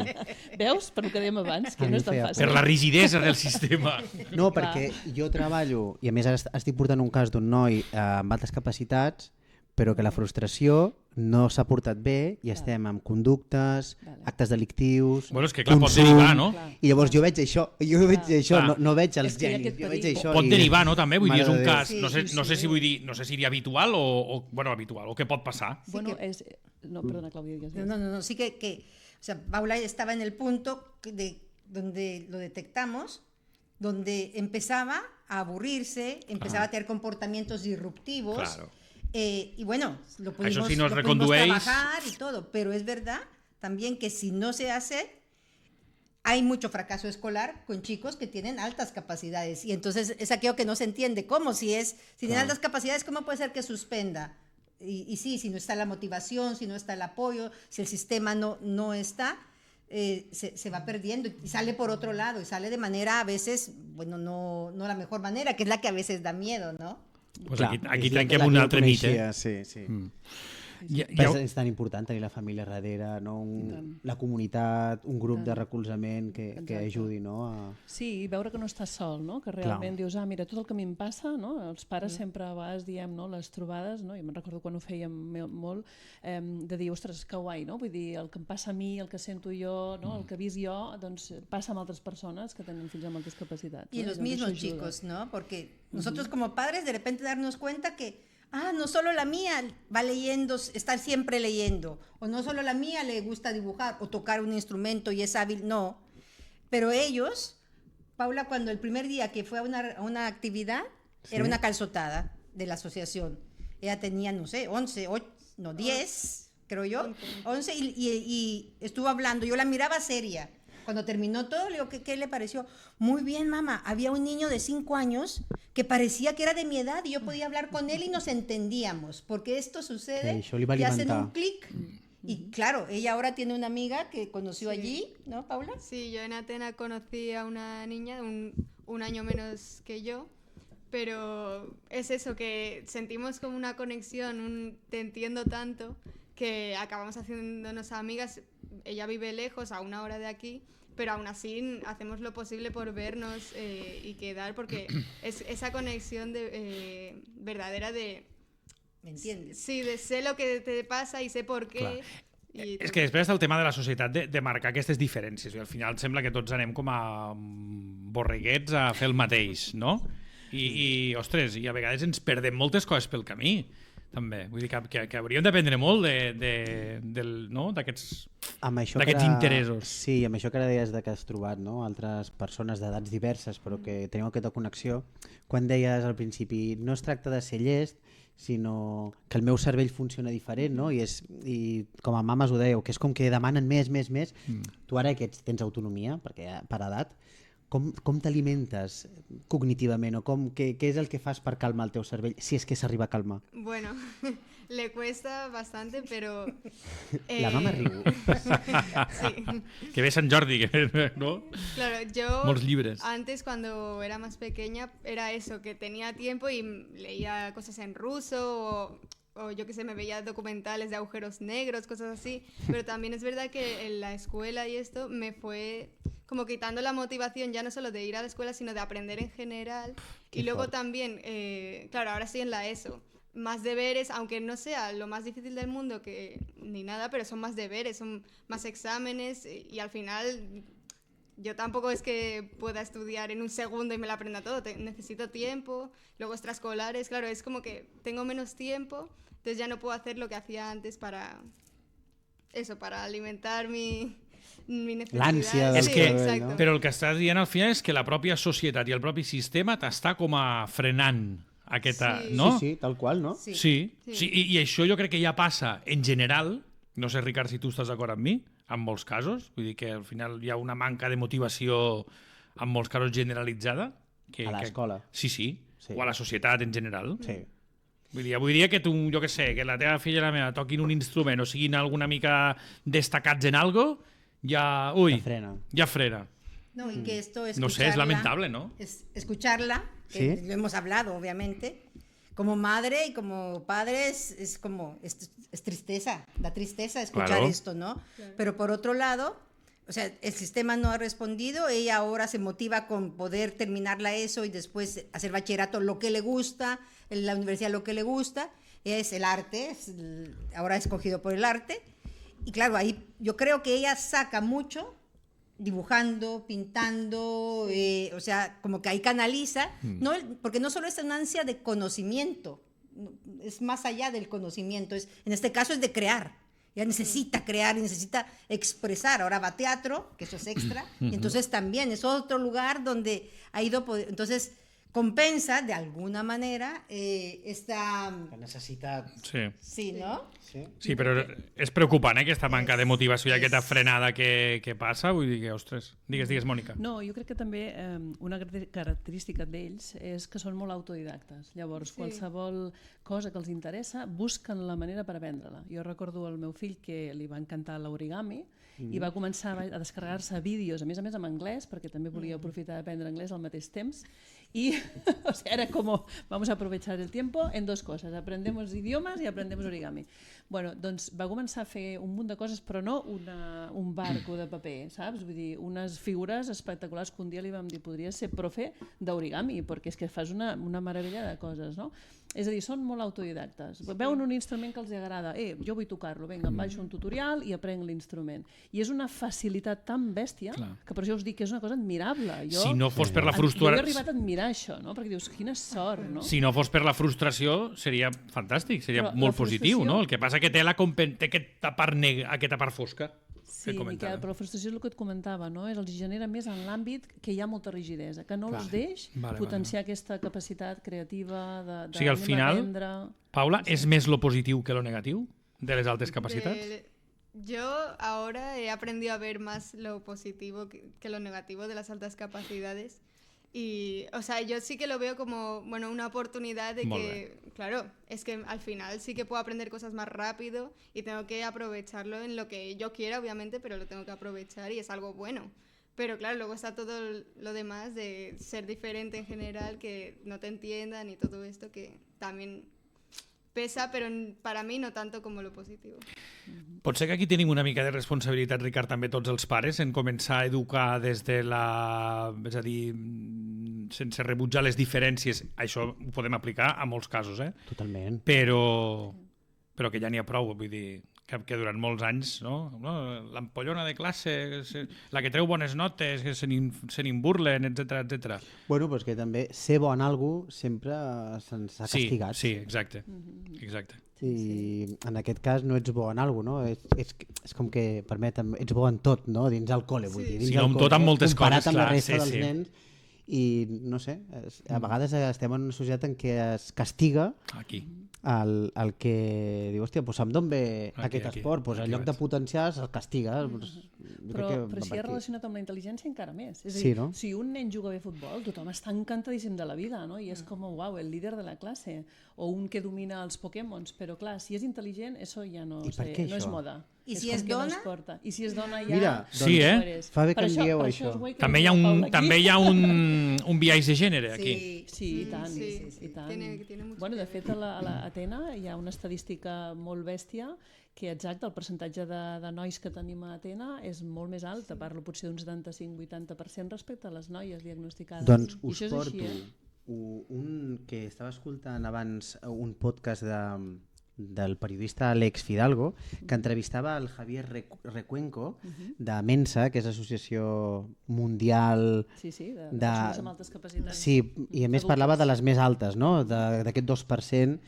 Veus? Per el que dèiem abans, que no és tan fàcil. Per la rigidesa del sistema. No, perquè jo treballo, i a més ara estic portant un cas d'un noi amb altres capacitats, però que la frustració no s'ha portat bé i estem amb conductes, actes delictius, bueno, és que clar, pot derivar, no? I llavors jo veig això, no veig els genis, jo veig això. Pot derivar, no, també? Vull dir, és un cas, no sé si vull dir, no sé si diria habitual o què pot passar. Bueno, no, perdona, Clàudia, digues. No, sí que, o sea, Paula estaba en el punto donde lo detectamos, donde empezaba a aburrirse, empezaba a tener comportamientos disruptivos. Claro. Y bueno, lo pudimos trabajar y todo, pero es verdad también que si no se hace, hay mucho fracaso escolar con chicos que tienen altas capacidades y entonces es aquello que no se entiende, ¿cómo? Si tiene altas capacidades, ¿cómo puede ser que suspenda? Y sí, si no está la motivación, si no está el apoyo, si el sistema no está, se va perdiendo y sale por otro lado y sale de manera a veces, bueno, no la mejor manera, que es la que a veces da miedo, ¿no? Pues clar, aquí tanquem un altre mite. Sí. És tan important tenir la família darrere, no? La comunitat, un grup de recolzament que ajudi, no? Sí, veure que no estàs sol, no? Que realment dius, mira, tot el que a mi em passa, no? Els pares sempre a vegades diem, no? Les trobades, no? Jo me'n recordo quan ho fèiem molt, de dir, ostres, que guai, no? Vull dir, el que em passa a mi, el que sento jo, no? El que he vist jo, doncs passa amb altres persones que tenen fills amb altres capacitats. Y los mismos chicos, ¿no? Porque nosotros como padres de repente darnos cuenta que no solo la mía va leyendo, está siempre leyendo, o no solo la mía le gusta dibujar o tocar un instrumento y es hábil, no. Pero ellos, Paula, cuando el primer día que fue a una actividad, era una calzotada de la asociación. Ella tenía, no sé, 10, creo yo, 11, y estuvo hablando. Yo la miraba seria. Cuando terminó todo, le digo, ¿qué le pareció? Muy bien, mamá. Había un niño de 5 años que parecía que era de mi edad y yo podía hablar con él y nos entendíamos. Porque esto sucede y hacen un clic. Y claro, ella ahora tiene una amiga que conoció allí, ¿no, Paula? Sí, yo en Atenas conocí a una niña de un año menos que yo, pero es eso, que sentimos como una conexión, te entiendo tanto, que acabamos haciéndonos amigas. Ella vive lejos, a 1 hora de aquí, pero aún así hacemos lo posible por vernos y quedar, porque es esa conexión verdadera de... ¿Me entiendes? Sí, de sé lo que te pasa y sé por què. És que després està el tema de la societat de marcar aquestes diferències. I al final sembla que tots anem com a borreguets a fer el mateix, no? I ostres, i a vegades ens perdem moltes coses pel camí. també. Vull dir que hauríem d'aprendre molt d'aquests interessos. Sí, amb això que ara deies que has trobat, no? Altres persones d'edats diverses però que teniu aquesta connexió. Quan deies al principi, no es tracta de ser llest, sinó que el meu cervell funciona diferent, no? I com a mames ho dèieu, que és com que demanen més. Tu ara que tens autonomia, perquè per edat, com t'alimentes cognitivament o què és el que fas per calmar el teu cervell, si és que s'arriba a calmar? Bueno, le cuesta bastante, pero... La mama riu. Sí. Que ve Sant Jordi, ¿no? Claro, yo Molts llibres. antes cuando era más pequeña era eso, que tenía tiempo y leía cosas en ruso o yo qué sé, me veía documentales de agujeros negros, cosas así, pero también es verdad que en la escuela y esto me fue como quitando la motivación ya no solo de ir a la escuela, sino de aprender en general. Y luego también, claro, ahora estoy en la ESO, más deberes, aunque no sea lo más difícil del mundo ni nada, pero son más deberes, son más exámenes y al final yo tampoco es que pueda estudiar en un segundo y me lo aprenda todo, necesito tiempo, luego extraescolares, claro, es como que tengo menos tiempo, entonces ya no puedo hacer lo que hacía antes para alimentar mi necesidad. L'ànsia És que, exacto. però el que estàs dient al final és que la pròpia societat i el propi sistema t'està com a frenant aquesta... Sí. No? Sí, tal qual, no? Sí. I això jo crec que ja passa en general, no sé, Ricard, si tu estàs d'acord amb mi, en molts casos, vull dir que al final hi ha una manca de motivació en molts casos generalitzada. A l'escola. Sí, o a la societat en general. Sí. Vull dir que tu, jo què sé, que la teva filla i la meva toquin un instrument o siguin alguna mica destacats en algo, ja frena. No, y que esto No sé, es lamentable, ¿no? Escucharla, que lo hemos hablado, obviamente. Como madre y como padre es como, es tristeza, da tristeza escuchar esto, ¿no? Claro. Pero por otro lado, o sea, el sistema no ha respondido, ella ahora se motiva con poder terminar la ESO y después hacer bachillerato, lo que le gusta, en la universidad lo que le gusta, es el arte, ahora ha escogido por el arte. Y claro, ahí yo creo que ella saca mucho dibujando, pintando, o sea, como que ahí canaliza, ¿no? Porque no solo es una ansia de conocimiento, es más allá del conocimiento, en este caso es de crear. Ella necesita crear, necesita expresar. Ahora va a teatro, que eso es extra, y entonces también es otro lugar donde ha ido, entonces compensa de alguna manera esta... La necessitat. Sí, ¿no? Sí, però és preocupant, aquesta manca de motivació i aquesta frenada que passa. Vull dir que, ostres, digues, Mònica. No, jo crec que també una característica d'ells és que són molt autodidactes. Llavors, qualsevol cosa que els interessa, busquen la manera per aprendre-la. Jo recordo el meu fill que li va encantar l'origami i va començar a descarregar-se vídeos, a més en anglès, perquè també volia aprofitar d'aprendre anglès al mateix temps. Y o sea, era como, vamos a aprovechar el tiempo en dos cosas, aprendemos idiomas y aprendemos origami. Bueno, doncs va començar a fer un munt de coses, però no un barco de paper, saps? Vull dir, unes figures espectaculars que un dia li vam dir, podries ser profe d'origami, perquè és que fas una meravella de coses, no? És a dir, són molt autodidactes. Veuen un instrument que els agrada, jo vull tocar-lo, vinga, em baixo un tutorial i aprenc l'instrument. I és una facilitat tan bèstia que per això us dic que és una cosa admirable. Si no fos per la frustració... Jo he arribat a admirar això, no? Perquè dius, quina sort, no? Si no fos per la frustració, seria fantàstic, seria molt positiu, no? El que passa que té aquesta part fosca. Sí, Miquel, però la frustració és el que et comentava, no? Els genera més en l'àmbit que hi ha molta rigidesa, que no els deix potenciar aquesta capacitat creativa o sigui, al final, Paula, és més lo positiu que lo negatiu de les altes capacitats? Yo ahora he aprendido a ver más lo positivo que lo negativo de las altas capacidades. Y, o sea, yo sí que lo veo como, bueno, una oportunidad de que, claro, es que al final sí que puedo aprender cosas más rápido y tengo que aprovecharlo en lo que yo quiera, obviamente, pero lo tengo que aprovechar y es algo bueno. Pero claro, luego está todo lo demás de ser diferente en general, que no te entiendan y todo esto que también pesa, però per a mi no tanto com lo positiu. Pot ser que aquí tenim una mica de responsabilitat, Ricard, també tots els pares, en començar a educar des de la... És a dir, sense rebutjar les diferències. Això ho podem aplicar a molts casos, Totalment. Però que ja n'hi ha prou, vull dir, que durant molts anys, no? L'ampollona de classe, la que treu bones notes, que se n'en burlen, etc. Bueno, però que també ser bon en algú sempre se'ns ha castigat. Sí, exacte. I en aquest cas no ets bo en alguna cosa, no? És com que, permetem, ets bo en tot, no? Dins el col·le, vull dir. Sí, no, en tot, amb moltes coses, comparat amb la clar, resta dels nens. I, no sé, a vegades estem en una societat en què es castiga el que diu, hòstia, doncs em d'on ve aquest esport? Doncs en lloc de potenciar, se'l castiga. Però si és relacionat amb la intel·ligència encara més. És a dir, si un nen juga bé a futbol, tothom està encantadíssim de la vida, no? I és com, uau, el líder de la classe. O un que domina els Pokémons. Però clar, si és intel·ligent, això ja no és moda. I si és dona? I si és dona ja... Mira, sí, fa bé que em dieu això. També hi ha un biaix de gènere aquí. Sí, i tant. Bueno, de fet, a l'Atena hi ha una estadística molt bèstia que exacte, el percentatge de nois que tenim a Atena és molt més alt, parlo potser d'un 75-80% respecte a les noies diagnosticades. Doncs us porto un que estava escoltant abans un podcast del periodista Alex Fidalgo, que entrevistava el Javier Recuenco de Mensa, que és l'associació mundial de persones amb altes capacitats. Sí, i a més parlava de les més altes, no? D'aquest 2%,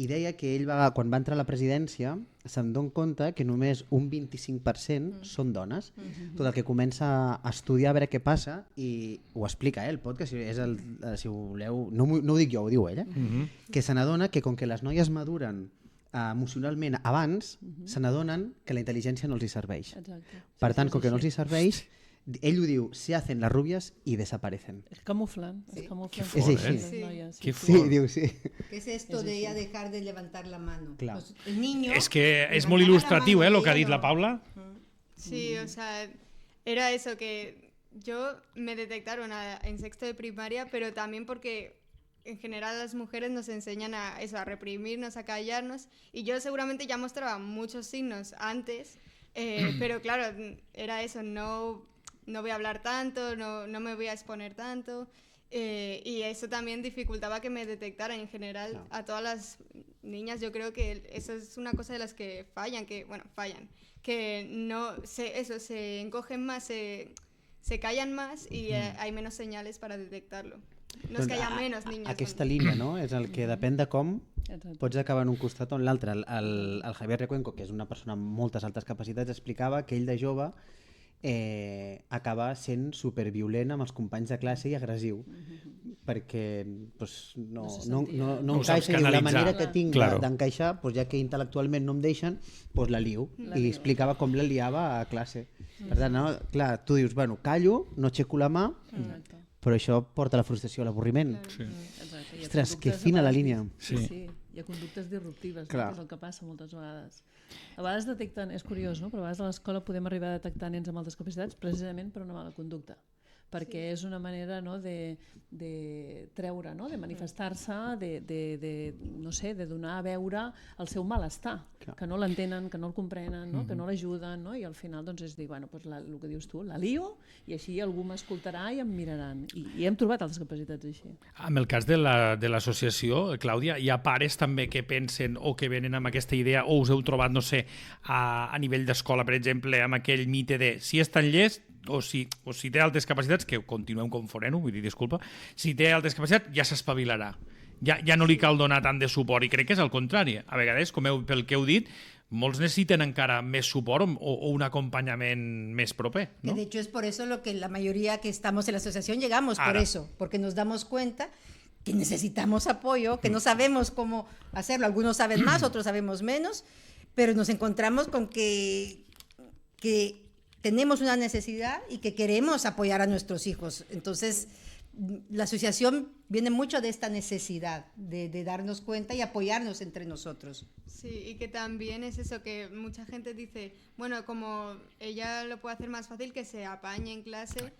i deia que ell quan va entrar a la presidència se'n dona compte que només un 25% són dones. Tot el que comença a estudiar a veure què passa, i ho explica el podcast, si voleu, no ho dic jo, ho diu ell, que se n'adona que com que les noies maduren emocionalment abans, se n'adonen que la intel·ligència no els hi serveix. Per tant, com que no els hi serveix, ell ho diu, se hacen las rubias y desaparecen. Es camuflan. Es així. Sí, diu, sí. ¿Qué es esto de ya dejar de levantar la mano? Claro. Pues el niño... Es que es molt il·lustratiu, lo que ha dit la Paula. Sí, o sea, era eso, que yo me detectaron en sexto de primaria, pero también porque en general las mujeres nos enseñan a reprimirnos, a callarnos, y yo seguramente ya mostraba muchos signos antes, pero claro, era eso, no voy a hablar tanto, no me voy a exponer tanto, y eso también dificultaba que me detectaran en general. A todas las niñas. Yo creo que eso es una cosa de las que fallan, que no se encogen más, se callan más y hay menos señales para detectarlo. No és que hi ha menys niñas. Aquesta línia, no? És el que depèn de com pots acabar en un costat o en l'altre. El Javier Recuenco, que és una persona amb moltes altes capacitats, explicava que ell de jove acaba sent superviolent amb els companys de classe i agressiu, perquè no encaixa, i la manera que tinc d'encaixar, ja que intel·lectualment no em deixen, la lio, i explicava com la liava a classe. Per tant, clar, tu dius, bueno, callo, no aixeco la mà, però això porta a la frustració, a l'avorriment. Ostres, que fina la línia. Sí, hi ha conductes disruptives, que és el que passa moltes vegades. A vegades detecten, és curiós, no? Però a vegades a l'escola podem arribar a detectar nens amb altes capacitats precisament per una mala conducta, perquè és una manera de treure, de manifestar-se, de donar a veure el seu malestar, que no l'entenen, que no el comprenen, que no l'ajuden, i al final és dir, el que dius tu, la lio, i així algú m'escoltarà i em miraran. I hem trobat altres capacitats així. En el cas de l'associació, Clàudia, hi ha pares també que pensen o que venen amb aquesta idea, o us heu trobat, no sé, a nivell d'escola, per exemple, amb aquell mite de si és tan llest, o si té altes capacitats, que continuem confonent-ho, vull dir, disculpa, si té altes capacitats ja s'espavilarà, ja no li cal donar tant de suport, i crec que és el contrari. A vegades, pel que heu dit, molts necessiten encara més suport o un acompañament més proper, ¿no? Que de hecho es por eso lo que la mayoría que estamos en la asociación llegamos, por eso, porque nos damos cuenta que necesitamos apoyo, que no sabemos cómo hacerlo, algunos saben más, otros sabemos menos, pero nos encontramos con que tenemos una necesidad y que queremos apoyar a nuestros hijos. Entonces, la asociación viene mucho de esta necesidad de darnos cuenta y apoyarnos entre nosotros. Sí, y que también es eso, que mucha gente dice, bueno, como ella lo puede hacer más fácil, que se apañe en clase,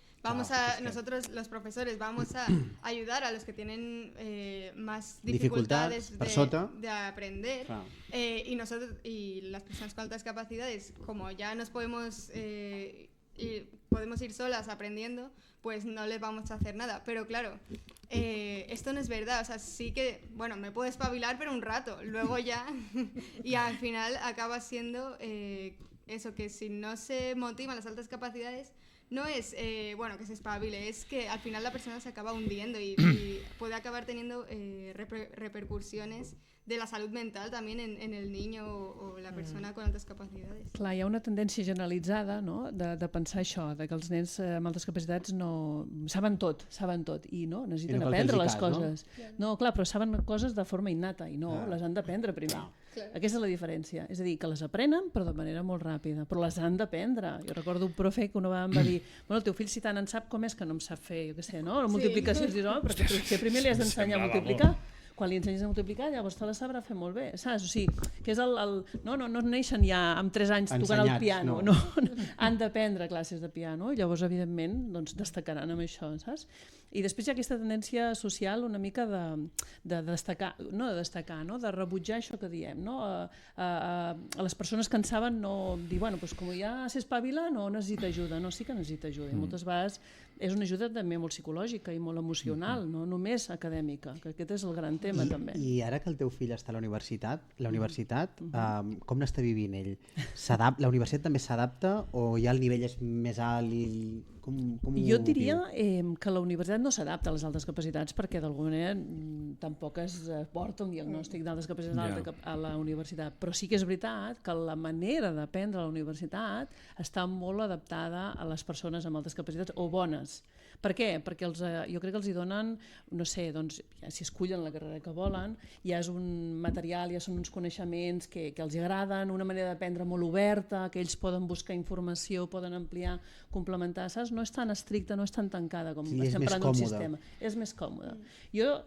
nosotros los profesores vamos a ayudar a los que tienen más dificultades de aprender, y nosotros y las personas con altas capacidades, como ya nos podemos ir solas aprendiendo, pues no les vamos a hacer nada. Pero claro, esto no es verdad, o sea, sí que, bueno, me puedo espabilar, pero un rato, luego ya, y al final acaba siendo eso, que si no se motivan las altas capacidades, no es, bueno, que se espabile, es que al final la persona se acaba hundiendo y puede acabar teniendo repercusiones de la salud mental també en el niño o la persona con altes capacitats. Clar, hi ha una tendència generalitzada, no?, de pensar això, de que els nens amb altes capacitats no saben tot i no, necessiten aprendre les coses. No, clar, però saben coses de forma innata i no, les han d'aprendre primer. Aquesta és la diferència. És a dir, que les aprenen però de manera molt ràpida, però les han d'aprendre. Jo recordo un profe que una vegada em va dir, bueno, el teu fill si tant en sap, com és que no em sap fer, jo què sé, no? La multiplicació, dius, perquè tu primer li has d'ensenyar a multiplicar. Quan li ensenyes a multiplicar, llavors te la sabrà fer molt bé, saps? O sigui, que és no neixen ja amb 3 anys tocant el piano, no. Han d'aprendre classes de piano, i llavors, evidentment, doncs, destacaran amb això, saps? I després hi ha aquesta tendència social una mica de destacar, de rebutjar això que diem, no? A les persones que en saben no dir, bueno, doncs com ja s'espavila no necessita ajuda, no, sí que necessita ajuda, i moltes vegades és una ajuda també molt psicològica i molt emocional, no només acadèmica, que aquest és el gran tema també. I ara que el teu fill està a la universitat, com n'està vivint ell? La universitat també s'adapta o ja el nivell és més alt i... Jo diria que la universitat no s'adapta a les altes capacitats perquè d'alguna manera tampoc es porta un diagnòstic d'altes capacitats a la universitat, però sí que és veritat que la manera d'aprendre a la universitat està molt adaptada a les persones amb altes capacitats o bones. Per què? Perquè jo crec que els hi donen, no sé, doncs, si escullen la carrera que volen, ja és un material, ja són uns coneixements que els agraden, una manera d'aprendre molt oberta, que ells poden buscar informació, poden ampliar, complementar, saps? No és tan estricta, no és tan tancada com estem parlant d'un sistema. És més còmode. Jo,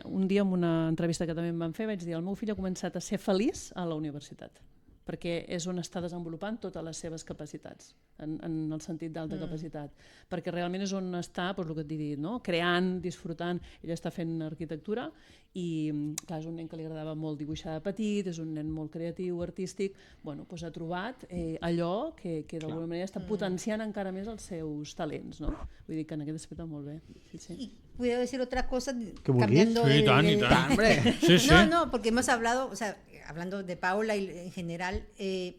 un dia en una entrevista que també em van fer, vaig dir, el meu fill ha començat a ser feliç a la universitat, perquè és on està desenvolupant totes les seves capacitats, en el sentit d'alta capacitat, perquè realment és on està, doncs el que et he dit, no? Creant, disfrutant, ell està fent arquitectura i clar, és un nen que li agradava molt dibuixar de petit, és un nen molt creatiu, artístic, bueno, doncs ha trobat allò que d'alguna manera està potenciant encara més els seus talents, no? Vull dir que en aquest aspecte molt bé. Sí. Y puedo decir otra cosa cambiando sí, sí. No, porque hemos hablado, o sea, hablando de Paula y en general, en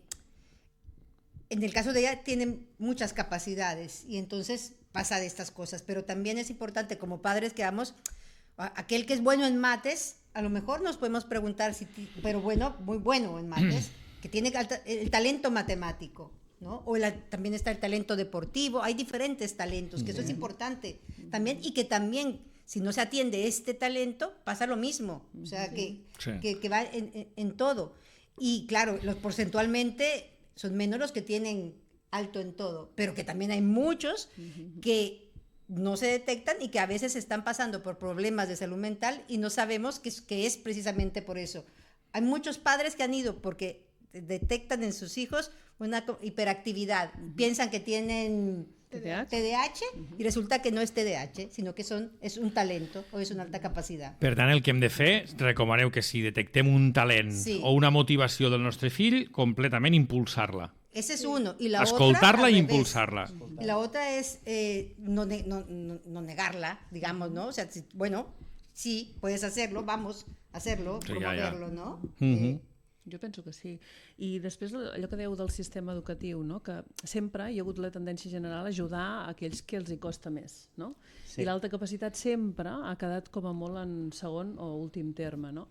el caso de ella tiene muchas capacidades y entonces pasa de estas cosas, pero también es importante como padres que vamos, aquel que es bueno en mates, a lo mejor nos podemos preguntar, pero bueno, muy bueno en mates, que tiene el talento matemático, ¿no? O también está el talento deportivo, hay diferentes talentos, que eso es importante también, y que también si no se atiende este talento, pasa lo mismo, o sea, que va en todo. Y claro, porcentualmente son menos los que tienen alto en todo, pero que también hay muchos que no se detectan y que a veces están pasando por problemas de salud mental y no sabemos que es precisamente por eso. Hay muchos padres que han ido porque detectan en sus hijos una hiperactividad, piensan que tienen TDAH i resulta que no és TDAH, sinó que és un talento o és una alta capacitat. Per tant, el que hem de fer, recomaneu que si detectem un talent o una motivació del nostre fill, completament impulsar-la. Ese es uno. Y la escoltarla otra, y impulsarla. Y la otra es no negarla, digamos, ¿no? O sea, bueno, sí, puedes hacerlo, vamos a hacerlo, promoverlo, ¿no? Jo penso que sí. I després allò que dèieu del sistema educatiu, no? Que sempre hi ha hagut la tendència general a ajudar a aquells que els hi costa més, no? Sí. I l'alta capacitat sempre ha quedat com a molt en segon o últim terme, no?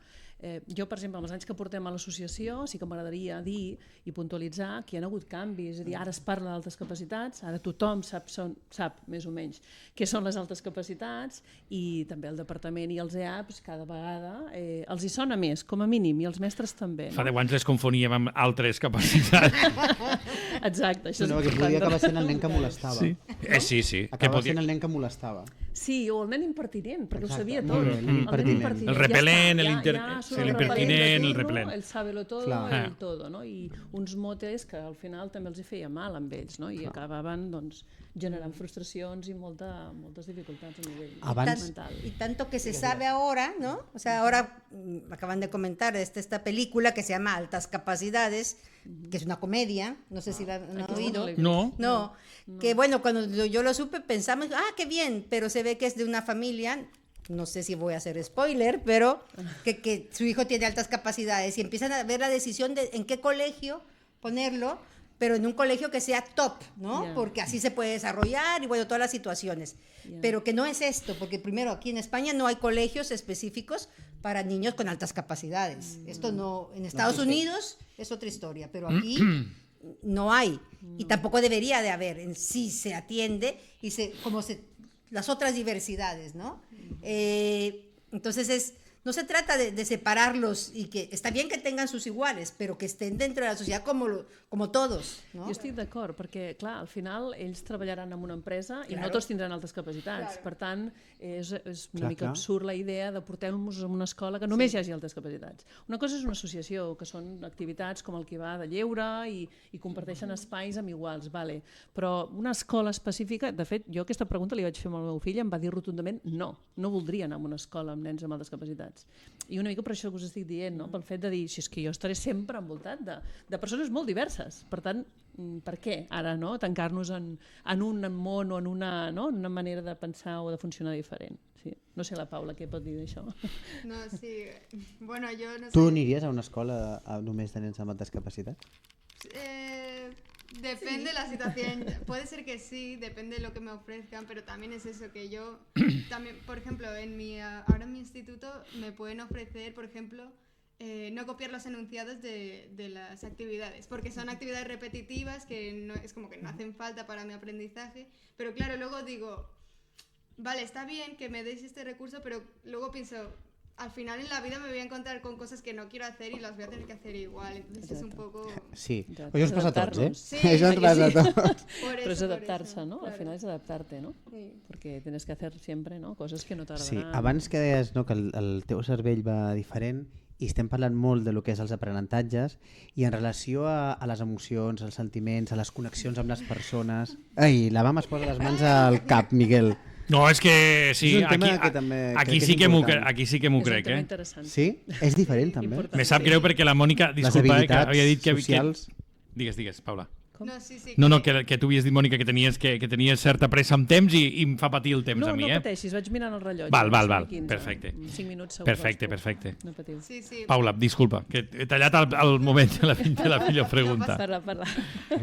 Jo, per exemple, amb els anys que portem a l'associació sí que m'agradaria dir i puntualitzar que hi ha hagut canvis, és a dir, ara es parla d'altes capacitats, ara tothom sap més o menys què són les altes capacitats i també el departament i els EAPs cada vegada els hi sona més, com a mínim, i els mestres també. Fa 10 anys les confoníem amb altres capacitats. Exacte. Això no, que podia acabar sent el nen que molestava. Sí. Acaba sent el nen que molestava. Sí, o el nen impertinent, perquè ho sabia tot. El repel·lent, l'impertinent, el repel·lent. El sábelo todo, el todo, no? I uns motes que al final també els hi feia mal amb ells, no? I acabaven, doncs, generant frustracions y moltes dificultats a nivell mental. Y tanto que se sabe ahora, ¿no? O sea, ahora acaban de comentar esta película que se llama Altas Capacidades, que es una comedia, no sé si la han oído. No. Que bueno, cuando yo lo supe pensamos, qué bien, pero se ve que es de una familia no sé si voy a hacer spoiler, pero que su hijo tiene altas capacidades y empiezan a ver la decisión de en qué colegio ponerlo, pero en un colegio que sea top, ¿no? Yeah. Porque así se puede desarrollar y bueno, todas las situaciones. Yeah. Pero que no es esto, porque primero aquí en España no hay colegios específicos para niños con altas capacidades. Esto no, en Estados Unidos es otra historia, pero aquí no hay y tampoco debería de haber. En sí se atiende y las otras diversidades, ¿no? Entonces no se trata de separarlos y que està bien que tengan sus iguales, però que estén dentro de la societat com todos, no? Jo estic d'acord, perquè, clar, al final ells treballaran en una empresa i Claro. no tots tindran altes capacitats. Claro. Per tant, és una Clar, mica clar. absurd la idea de portar-los a una escola que només hi hagi altes capacitats. Una cosa és una associació, que són activitats com el que va de lleure i comparteixen espais amb iguals, vale. Però una escola específica, de fet, jo aquesta pregunta li vaig fer al meu fill i em va dir rotundament no voldria anar a una escola amb nens amb altes capacitats. I una mica per això que us estic dient, no? Pel fet de dir, si és que jo estaré sempre envoltat de persones molt diverses. Per tant, per què ara no? Tancar-nos en un món o en una manera de pensar o de funcionar diferent? Sí. No sé la Paula què pot dir d'això. No, sí. Bueno, yo no sé. Tu aniries a una escola només de nens amb altes capacitats? Depende de la situación. Puede ser que sí, depende de lo que me ofrezcan, pero también es eso, que yo también, por ejemplo, ahora en mi instituto me pueden ofrecer, por ejemplo, no copiar los enunciados de las actividades, porque son actividades repetitivas que no, es como que no hacen falta para mi aprendizaje, pero claro, luego digo, vale, está bien que me deis este recurso, pero luego pienso, al final en la vida me voy a encontrar con cosas que no quiero hacer y las voy a tener que hacer igual, entonces es un poco... Sí, Exacte. això ens passa a tots, eh? Sí, Això ens passa a tots. Però és adaptar-se, ¿no? Al claro. final és adaptar-te, ¿no? Sí. Porque tienes que hacer siempre, ¿no? Coses que no Sí, t'agradaran. abans que deies no, que el teu cervell va diferent i estem parlant molt de lo que és els aprenentatges i en relació a les emocions, als sentiments, a les connexions amb les persones... Ai, la mama es posa les mans al cap, Miguel. No, és que sí, És un tema que també aquí crec que sí és que m'ho important. aquí sí que m'ho És un crec, tema eh? interessant. Sí? És diferent també? Important. Me sap greu perquè la Mònica, Les disculpa, que habilitats havia dit que... socials... Digues, Paula. No, sí, sí. No, que tu havies dit, Mònica, que tenies certa pressa amb temps i em fa patir el temps a mi, no eh? pateixis, vaig mirant el rellotge. Val, són 15. perfecte. 5 minuts segur. Perfecte, que els perfecte. puc. No patiu. Sí, sí. Paula, disculpa, que he tallat al moment de la millor pregunta. Parla.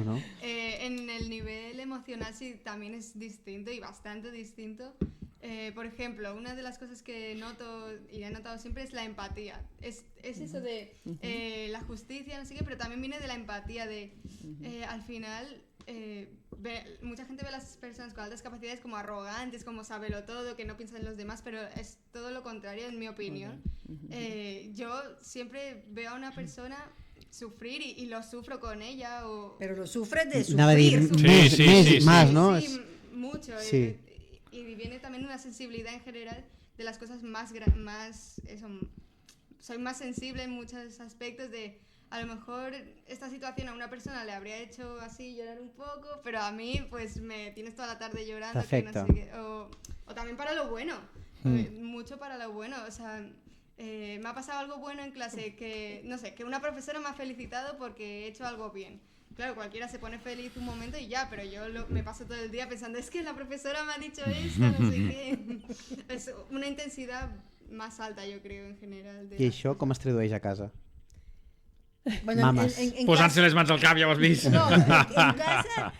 No? En el nivel emocional sí también es distinto y bastante distinto. Por ejemplo, una de las cosas que noto y he notado siempre es la empatía. Es eso de la justicia, no sé qué, pero también viene de la empatía de, al final, mucha gente ve a las personas con altas capacidades como arrogantes, como sábelo todo, que no piensan en los demás, pero es todo lo contrario en mi opinión. Yo siempre veo a una persona sufrir y lo sufro con ella. Pero lo sufres de Anava a dir, sufrir. Sí, más, ¿no? Sí, mucho. Sí. Y viene también una sensibilidad en general de las cosas más eso, soy más sensible en muchos aspectos de a lo mejor esta situación a una persona le habría hecho así llorar un poco, pero a mí pues me tienes toda la tarde llorando que no sé qué, o también para lo bueno, mucho para lo bueno, o sea, me ha pasado algo bueno en clase que no sé, que una profesora me ha felicitado porque he hecho algo bien. Claro, cualquiera se pone feliz un momento y ya, pero yo me paso todo el día pensando, es que la profesora me ha dicho esto, no sé qué. Es una intensidad más alta, yo creo, en general. I això com es tradueix a casa? Bueno, Mames. Posant-se les mans al cap, ja ho has vist. No, en casa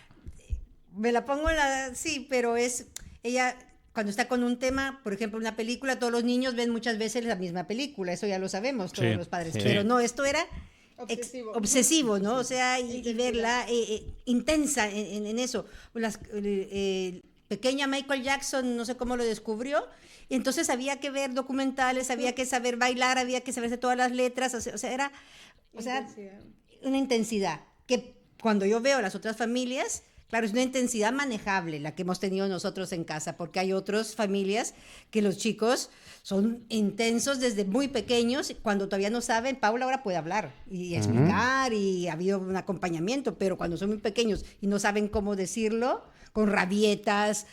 me la pongo sí, pero ella cuando está con un tema, por ejemplo, una película, todos los niños ven muchas veces la misma película, eso ya lo sabemos todos los padres, pero no, esto era obsesivo, ¿no? O sea, y verla intensa en eso. Pequeña Michael Jackson, no sé cómo lo descubrió, y entonces había que ver documentales, había que saber bailar, había que saberse todas las letras, o sea, era una intensidad que cuando yo veo las otras familias, claro, es una intensidad manejable la que hemos tenido nosotros en casa, porque hay otras familias que los chicos son intensos desde muy pequeños, cuando todavía no saben, Paula ahora puede hablar y explicar y ha habido un acompañamiento, pero cuando son muy pequeños y no saben cómo decirlo, con rabietas,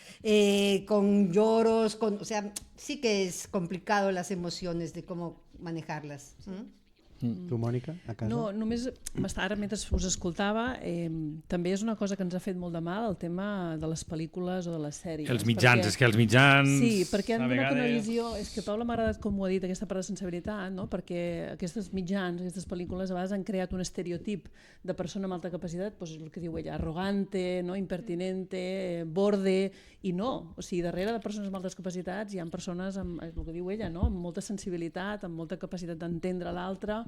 con lloros, o sea, sí que es complicado las emociones de cómo manejarlas. Tu, Mònica, a casa? No, només ara mentre us escoltava, també és una cosa que ens ha fet molt de mal el tema de les pel·lícules o de les sèries. Els mitjans, és que els mitjans... Sí, perquè han donat una visió... És que Paula m'ha agradat com ho ha dit, aquesta part de sensibilitat, no? Perquè aquests mitjans, aquestes pel·lícules, a vegades han creat un estereotip de persona amb alta capacitat, doncs el que diu ella, arrogante, no? Impertinente, borde, i no. O sigui, darrere de persones amb altes capacitats hi ha persones amb, el que diu ella, no? Amb molta sensibilitat, amb molta capacitat d'entendre l'altre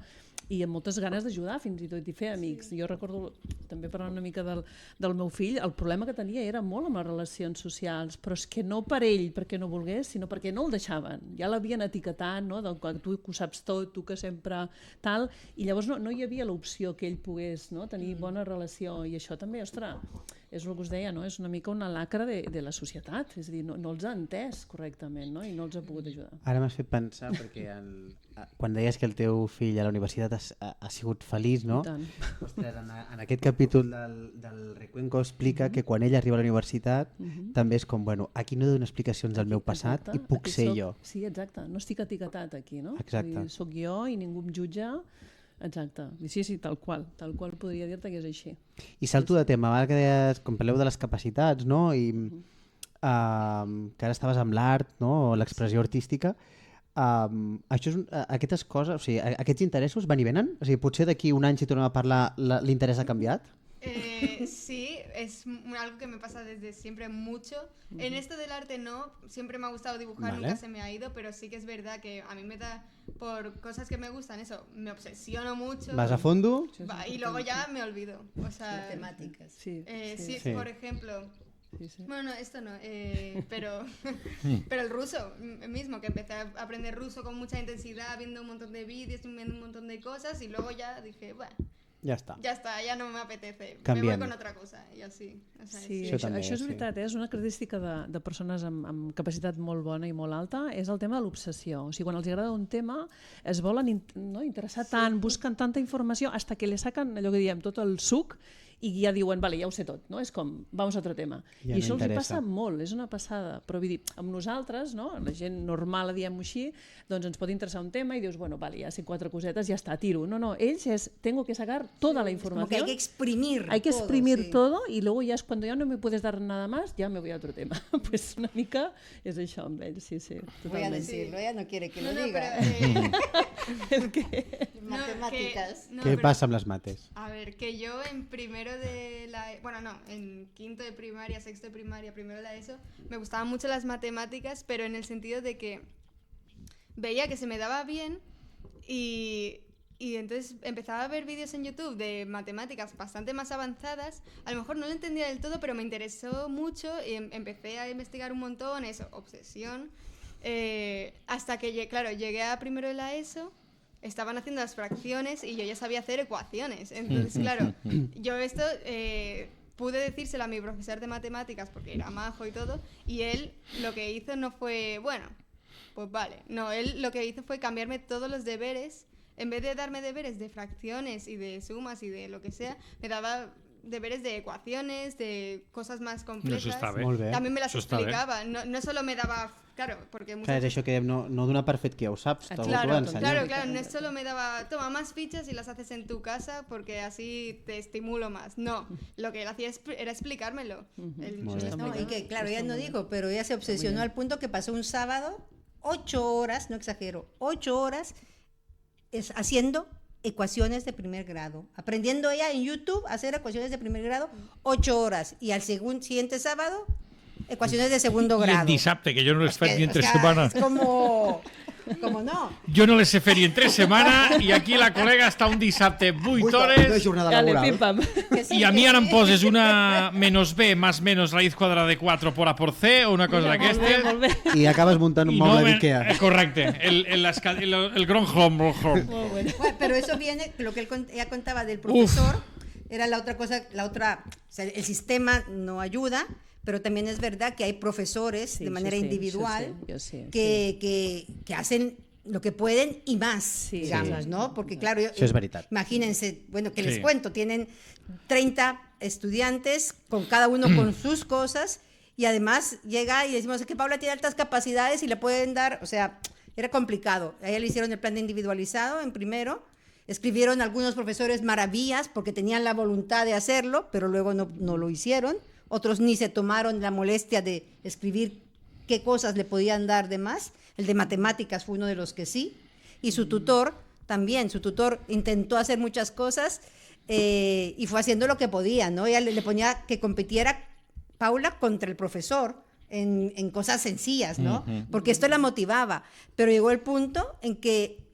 i amb moltes ganes d'ajudar, fins i tot, i fer amics. Jo recordo, també parlant una mica del meu fill, el problema que tenia era molt amb les relacions socials, però és que no per ell, perquè no volgués, sinó perquè no el deixaven. Ja l'havien etiquetat, no? Tu que ho saps tot, tu que sempre tal, i llavors no hi havia l'opció que ell pogués, no? Tenir bona relació, i això també, ostres, és el que us deia, no? És una mica una lacra de la societat, és a dir, no els ha entès correctament, no? I no els ha pogut ajudar. Ara m'has fet pensar, perquè quan deies que el teu fill a la universitat ha sigut feliç, no? Ostres, en aquest capítol del Recuenco explica que quan ell arriba a la universitat també és com, bueno, aquí no dono explicacions del meu passat i puc ser jo. Sí, exacte, no estic etiquetat aquí, no? Exacte. Soc jo i ningú em jutja. Exacte, sí, tal qual podria dir-te que és així. I salto de tema, ara que deies, com parleu de les capacitats, no? I que ara estaves amb l'art, no? O l'expressió artística, aquestes coses, o sigui, aquests interessos van i venen? O sigui, potser d'aquí un any si tornem a parlar l'interès ha canviat? Sí, es algo que me pasa desde siempre mucho. En esto del arte no, siempre me ha gustado dibujar, nunca se me ha ido, pero sí que es verdad que a mí me da por cosas que me gustan, eso, me obsesiono mucho. ¿Vas a fondo? Y luego ya me olvido. O sea, temáticas. Sí, por ejemplo... Sí. Bueno, no, esto no, pero el ruso mismo, que empecé a aprender ruso con mucha intensidad, viendo un montón de vídeos, viendo un montón de cosas, y luego ya dije, bueno, ya está, ya no me apetece, me voy con otra cosa, i així. O sea, sí, això és veritat, és una característica de persones amb capacitat molt bona i molt alta, és el tema de l'obsessió. O sigui, quan els agrada un tema, es volen interessar tant, busquen tanta informació, hasta que li saquen allò que diem, tot el suc, i ja diuen, vale, ja ho sé tot, no? És com, vamos a otro tema. I això els passa molt, és una passada. Però vull dir, amb nosaltres, no? La gent normal, diem-ho així, doncs ens pot interessar un tema i dius, bueno, vale, ja sé 4 cosetes, ja està, tiro. No, ells és, tengo que sacar toda la información. Como que hay que exprimir Hay que exprimir todo y luego ya es cuando ya no me puedes dar nada más, ya me voy a otro tema. Pues una mica és això amb ells, sí, totalment. Voy a decirlo, ella no quiere que lo diga. ¿El qué? Matemáticas. ¿Qué pasa amb les mates? A ver, que yo en primero de la... Bueno, no, en quinto de primaria, sexto de primaria, primero de la ESO, me gustaban mucho las matemáticas, pero en el sentido de que veía que se me daba bien y entonces empezaba a ver vídeos en YouTube de matemáticas bastante más avanzadas. A lo mejor no lo entendía del todo, pero me interesó mucho y empecé a investigar un montón, eso, obsesión, hasta que, claro, llegué a primero de la ESO. Estaban haciendo las fracciones y yo ya sabía hacer ecuaciones. Entonces, claro, yo esto pude decírselo a mi profesor de matemáticas porque era majo y todo, y él lo que hizo no fue, bueno, pues vale. No, él lo que hizo fue cambiarme todos los deberes. En vez de darme deberes de fracciones y de sumas y de lo que sea, me daba deberes de ecuaciones, de cosas más complejas. Eso està bé. También me las explicaba. No solo me daba... Claro, porque muchas... Claro, és això que diem, no donar per fet que ja ho saps. Claro, no solo me daba, toma más fichas y las haces en tu casa porque así te estimulo más. No, lo que él hacía era explicármelo. Y que, claro, ella no dijo, pero ella se obsesionó al punto que pasó un sábado 8 horas, no exagero, 8 horas haciendo ecuaciones de primer grado. Aprendiendo ella en YouTube a hacer ecuaciones de primer grado 8 horas. Y al siguiente sábado... ecuaciones de segundo grado. I en dissabte, que jo no les faig ni en 3 setmanes. És com no. Jo no les sé fer ni en 3 setmanes i aquí la col·lega està un dissabte 8 hores. No és jornada laboral. I a mi ara em poses una menos B más menos raíz cuadrada de 4 por A por C o una cosa d'aquestes. I acabes muntant un moble d'Ikea. Correcte. El Gronholm. Bueno, pero eso viene, lo que ella contaba del profesor, era la otra cosa, o sea, el sistema no ayuda. Pero también es verdad que hay profesores de manera individual que hacen lo que pueden y más, digamos, ¿no? Porque claro, imagínense, bueno, que les cuento, tienen 30 estudiantes, con cada uno con sus cosas, y además llega y decimos que Paula tiene altas capacidades y le pueden dar, o sea, era complicado. A ella le hicieron el plan de individualizado en primero, Escribieron algunos profesores maravillas porque tenían la voluntad de hacerlo, pero luego no lo hicieron. Otros ni se tomaron la molestia de escribir qué cosas le podían dar de más. El de matemáticas fue uno de los que sí. Y su tutor también, su tutor intentó hacer muchas cosas y fue haciendo lo que podía, ¿no? Ella le ponía que compitiera Paula contra el profesor en cosas sencillas, ¿no? Porque esto la motivaba. Pero llegó el punto en que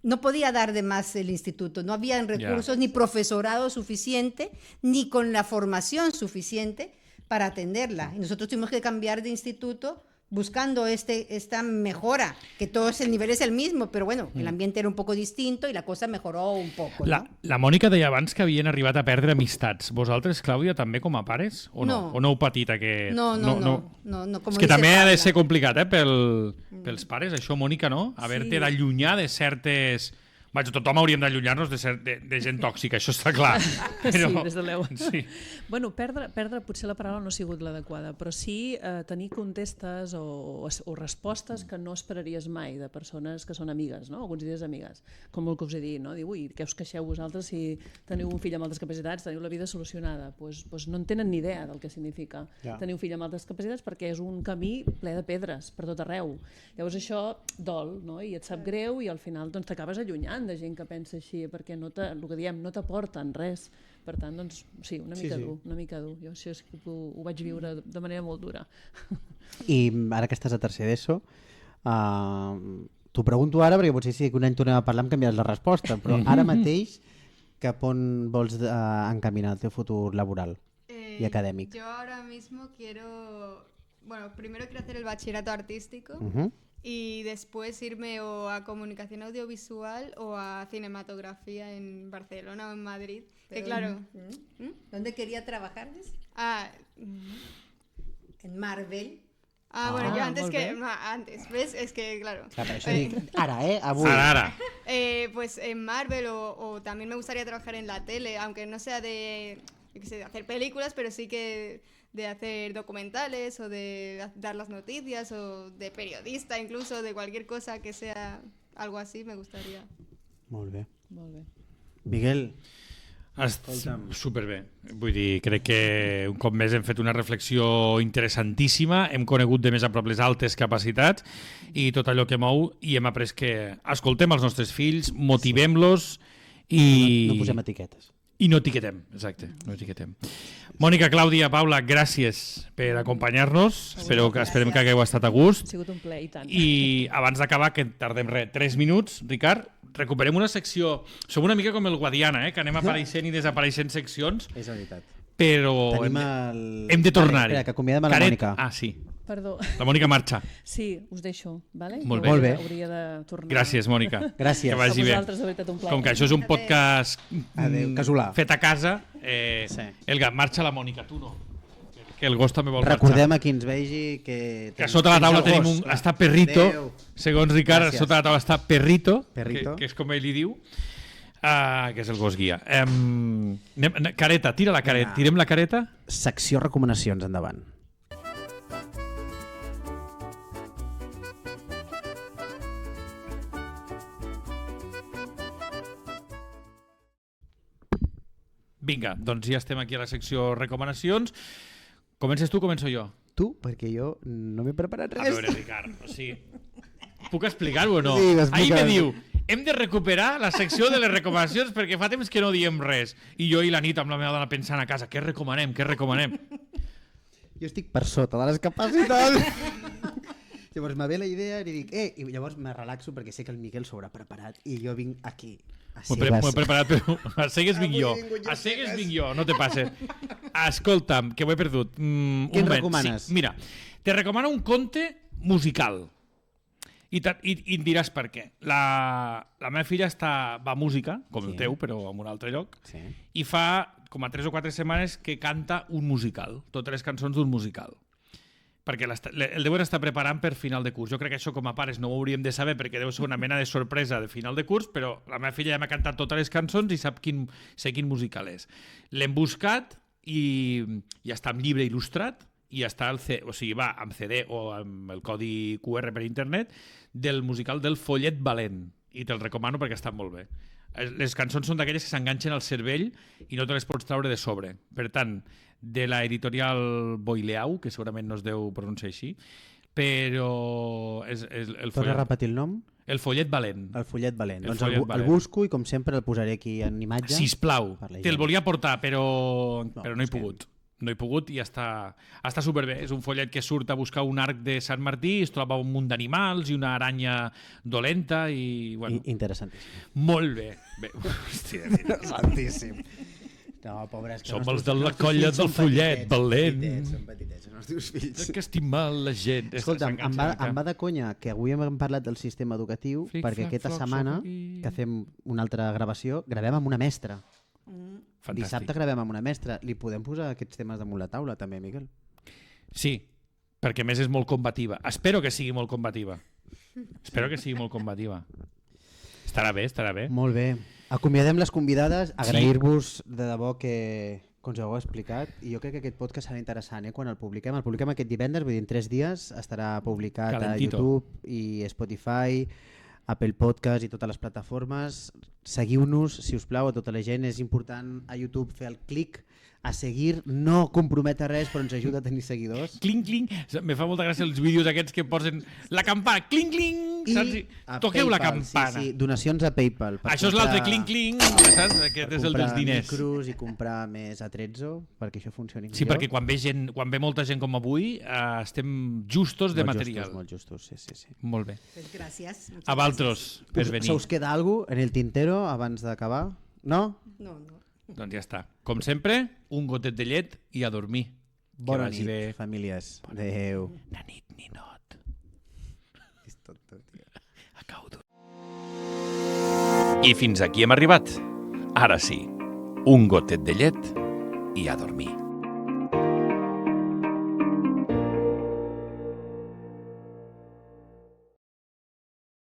no podía dar de más el instituto, no había recursos ni profesorado suficiente, ni con la formación suficiente para atenderla. Y nosotros tuvimos que cambiar de instituto buscando esta mejora, que el nivel es el mismo, però bueno, el ambiente era un poco distinto i la cosa mejoró un poco. No? La Mònica deia abans que havien arribat a perdre amistats. Vosaltres, Clàudia, també com a pares? O no? O no heu patit aquest... No, és que també ha de ser complicat, pels pares, això, Mònica, no? Haver-te d'allunyar de certes... Vaja, tothom hauríem d'allunyar-nos de gent tòxica, això està clar. Però... Sí, des de l'eu. Sí. Bueno, perdre potser la paraula no ha sigut l'adequada, però sí tenir contestes o respostes que no esperaries mai de persones que són amigues, no? Alguns dies amigues. Com el que us he dit, no? Diu, ui, què us queixeu vosaltres si teniu un fill amb altres capacitats, teniu la vida solucionada? Pues no en tenen ni idea del que significa tenir un fill amb altres capacitats, perquè és un camí ple de pedres per tot arreu. Llavors això dol, no? I et sap greu i al final doncs, t'acabes allunyant de gent que pensa així, perquè el que diem, no t'aporten res. Per tant, doncs, sí, una mica dur. Jo això ho vaig viure de manera molt dura. I ara que estàs a tercer d'ESO, t'ho pregunto ara perquè potser si un any tornem a parlar em canviaràs la resposta, però ara mateix cap on vols encaminar el teu futur laboral y académic? Yo ahora mismo primero quiero hacer el bachillerato artístico. Y después irme o a comunicación audiovisual o a cinematografía en Barcelona o en Madrid. Que claro. ¿Dónde quería trabajar? En Marvel. Bueno, yo antes, ¿ves? Es que claro. Ara. Pues en Marvel o también me gustaría trabajar en la tele, aunque no sea de hacer películas, pero sí que de hacer documentales o de dar las noticias o de periodista, incluso de cualquier cosa que sea algo así, me gustaría. Molt bé. Miguel, superbé. Vull dir, crec que un cop més hem fet una reflexió interessantíssima, hem conegut de més a prop les altes capacitats i tot allò que mou, i hem après que escoltem els nostres fills, motivem-los i... No posem etiquetes. I no etiquetem, exacte, no etiquetem. Mònica, Clàudia, Paula, gràcies per acompanyar-nos. Esperem que hagueu estat a gust. Ha sigut un ple, i tant. I abans d'acabar, que tardem 3 minuts, Ricard, recuperem una secció... Som una mica com el Guadiana, que anem apareixent i desapareixent seccions. És veritat. Però hem de tornar-hi. Espera, que acomiadem a la Mònica. Sí. Perdó. La Mònica marxa. Sí, us deixo. Vale? Molt bé. Hauria de tornar. Gràcies, Mònica. Gràcies. Que vagi bé. Com que això és un podcast casolà fet a casa, marxa la Mònica, tu no. Que el gos també vol marxar. Recordem a qui ens vegi que sota la taula tenim està Perrito. Segons Ricard, sota la taula està Perrito, que és com ell li diu. Que és el gos guia. Careta, tira la careta. Tirem la careta. Secció recomanacions, endavant. Vinga, doncs ja estem aquí a la secció recomanacions. Comences tu o començo jo? Tu, perquè jo no m'he preparat res. A veure, Ricard, puc explicar-ho o no? Sí, ahir me diu, hem de recuperar la secció de les recomanacions perquè fa temps que no diem res. I jo i la nit amb la meva dona pensant a casa, què recomanem? Jo estic per sota de les capacitats. Llavors me ve la idea i dic, i llavors me relaxo perquè sé que el Miguel s'ho haurà preparat i jo vinc aquí. M'ho he preparat, però a cegues vinc jo. No te passes. Escolta'm, que ho he perdut. Què recomanes? Sí, mira, te recomano un conte musical. I em diràs per què. La meva filla va a música, com el teu, però en un altre lloc, i fa com a 3 o 4 setmanes que canta un musical, totes les cançons d'un musical. Perquè el deuen estar preparant per final de curs. Jo crec que això com a pares no ho hauríem de saber perquè deu ser una mena de sorpresa de final de curs, però la meva filla ja m'ha cantat totes les cançons i sé quin musical és. L'hem buscat i ja està en llibre il·lustrat i està va amb CD o amb el codi QR per internet del musical del Follet Valent, i te'l recomano perquè està molt bé. Les cançons són d'aquelles que s'enganxen al cervell i no te les pots treure de sobre. Per tant, de la editorial Boileau, que segurament no es deu pronunciar així, però és el Pots repetir el nom? El follet valent. El follet valent. Doncs follet el valent. busco i com sempre el posaré aquí en imatge. Sisplau, te'l volia portar, però no he pogut. No he pogut i està superbé. És un follet que surt a buscar un arc de Sant Martí, es troba un munt d'animals i una aranya dolenta i... Bueno, interessantíssim. Molt bé. Hòstia, interessantíssim. No, pobres, som els de la colla del follet valent. Són petitets, els teus fills. Que estimar la gent. Escolta'm, em va de conya que avui hem parlat del sistema educatiu perquè aquesta setmana que fem una altra gravació, gravem amb una mestra. Fantàstic. Dissabte gravem amb una mestra. Li podem posar aquests temes damunt la taula també, Miquel? Sí, perquè a més és molt combativa. Espero que sigui molt combativa. Estarà bé. Molt bé. Acomiadem les convidades, agrair-vos de debò que ens ho heu explicat, i jo crec que aquest podcast serà interessant quan el publiquem. El publiquem aquest divendres, vull dir, en 3 dies estarà publicat Calentito. a YouTube i Spotify, Apple Podcast i totes les plataformes. Seguiu-nos, si us plau, a tota la gent. És important a YouTube fer el clic a seguir, no comprometa res, però ens ajuda a tenir seguidors. Cling, cling. Me fa molta gràcia els vídeos aquests que posen la campana, cling, cling. I toqueu la PayPal, campana. Sí, donacions a PayPal. Això és l'altre cling, cling, saps? Aquest és el dels diners. Per comprar micros i comprar més Atrezzo, perquè això funcioni millor. Sí, perquè quan ve molta gent com avui, estem justos de material. Molt justos, sí. Molt bé. Pues gràcies. A vosaltres, per venir. Se us queda alguna cosa en el tintero abans d'acabar? No? No. Doncs ja està. Com sempre, un gotet de llet i a dormir. Bona nit, famílies. Adéu. Na nit ni not. És tonto, tio. Acabo de... I fins aquí hem arribat. Ara sí, un gotet de llet i a dormir.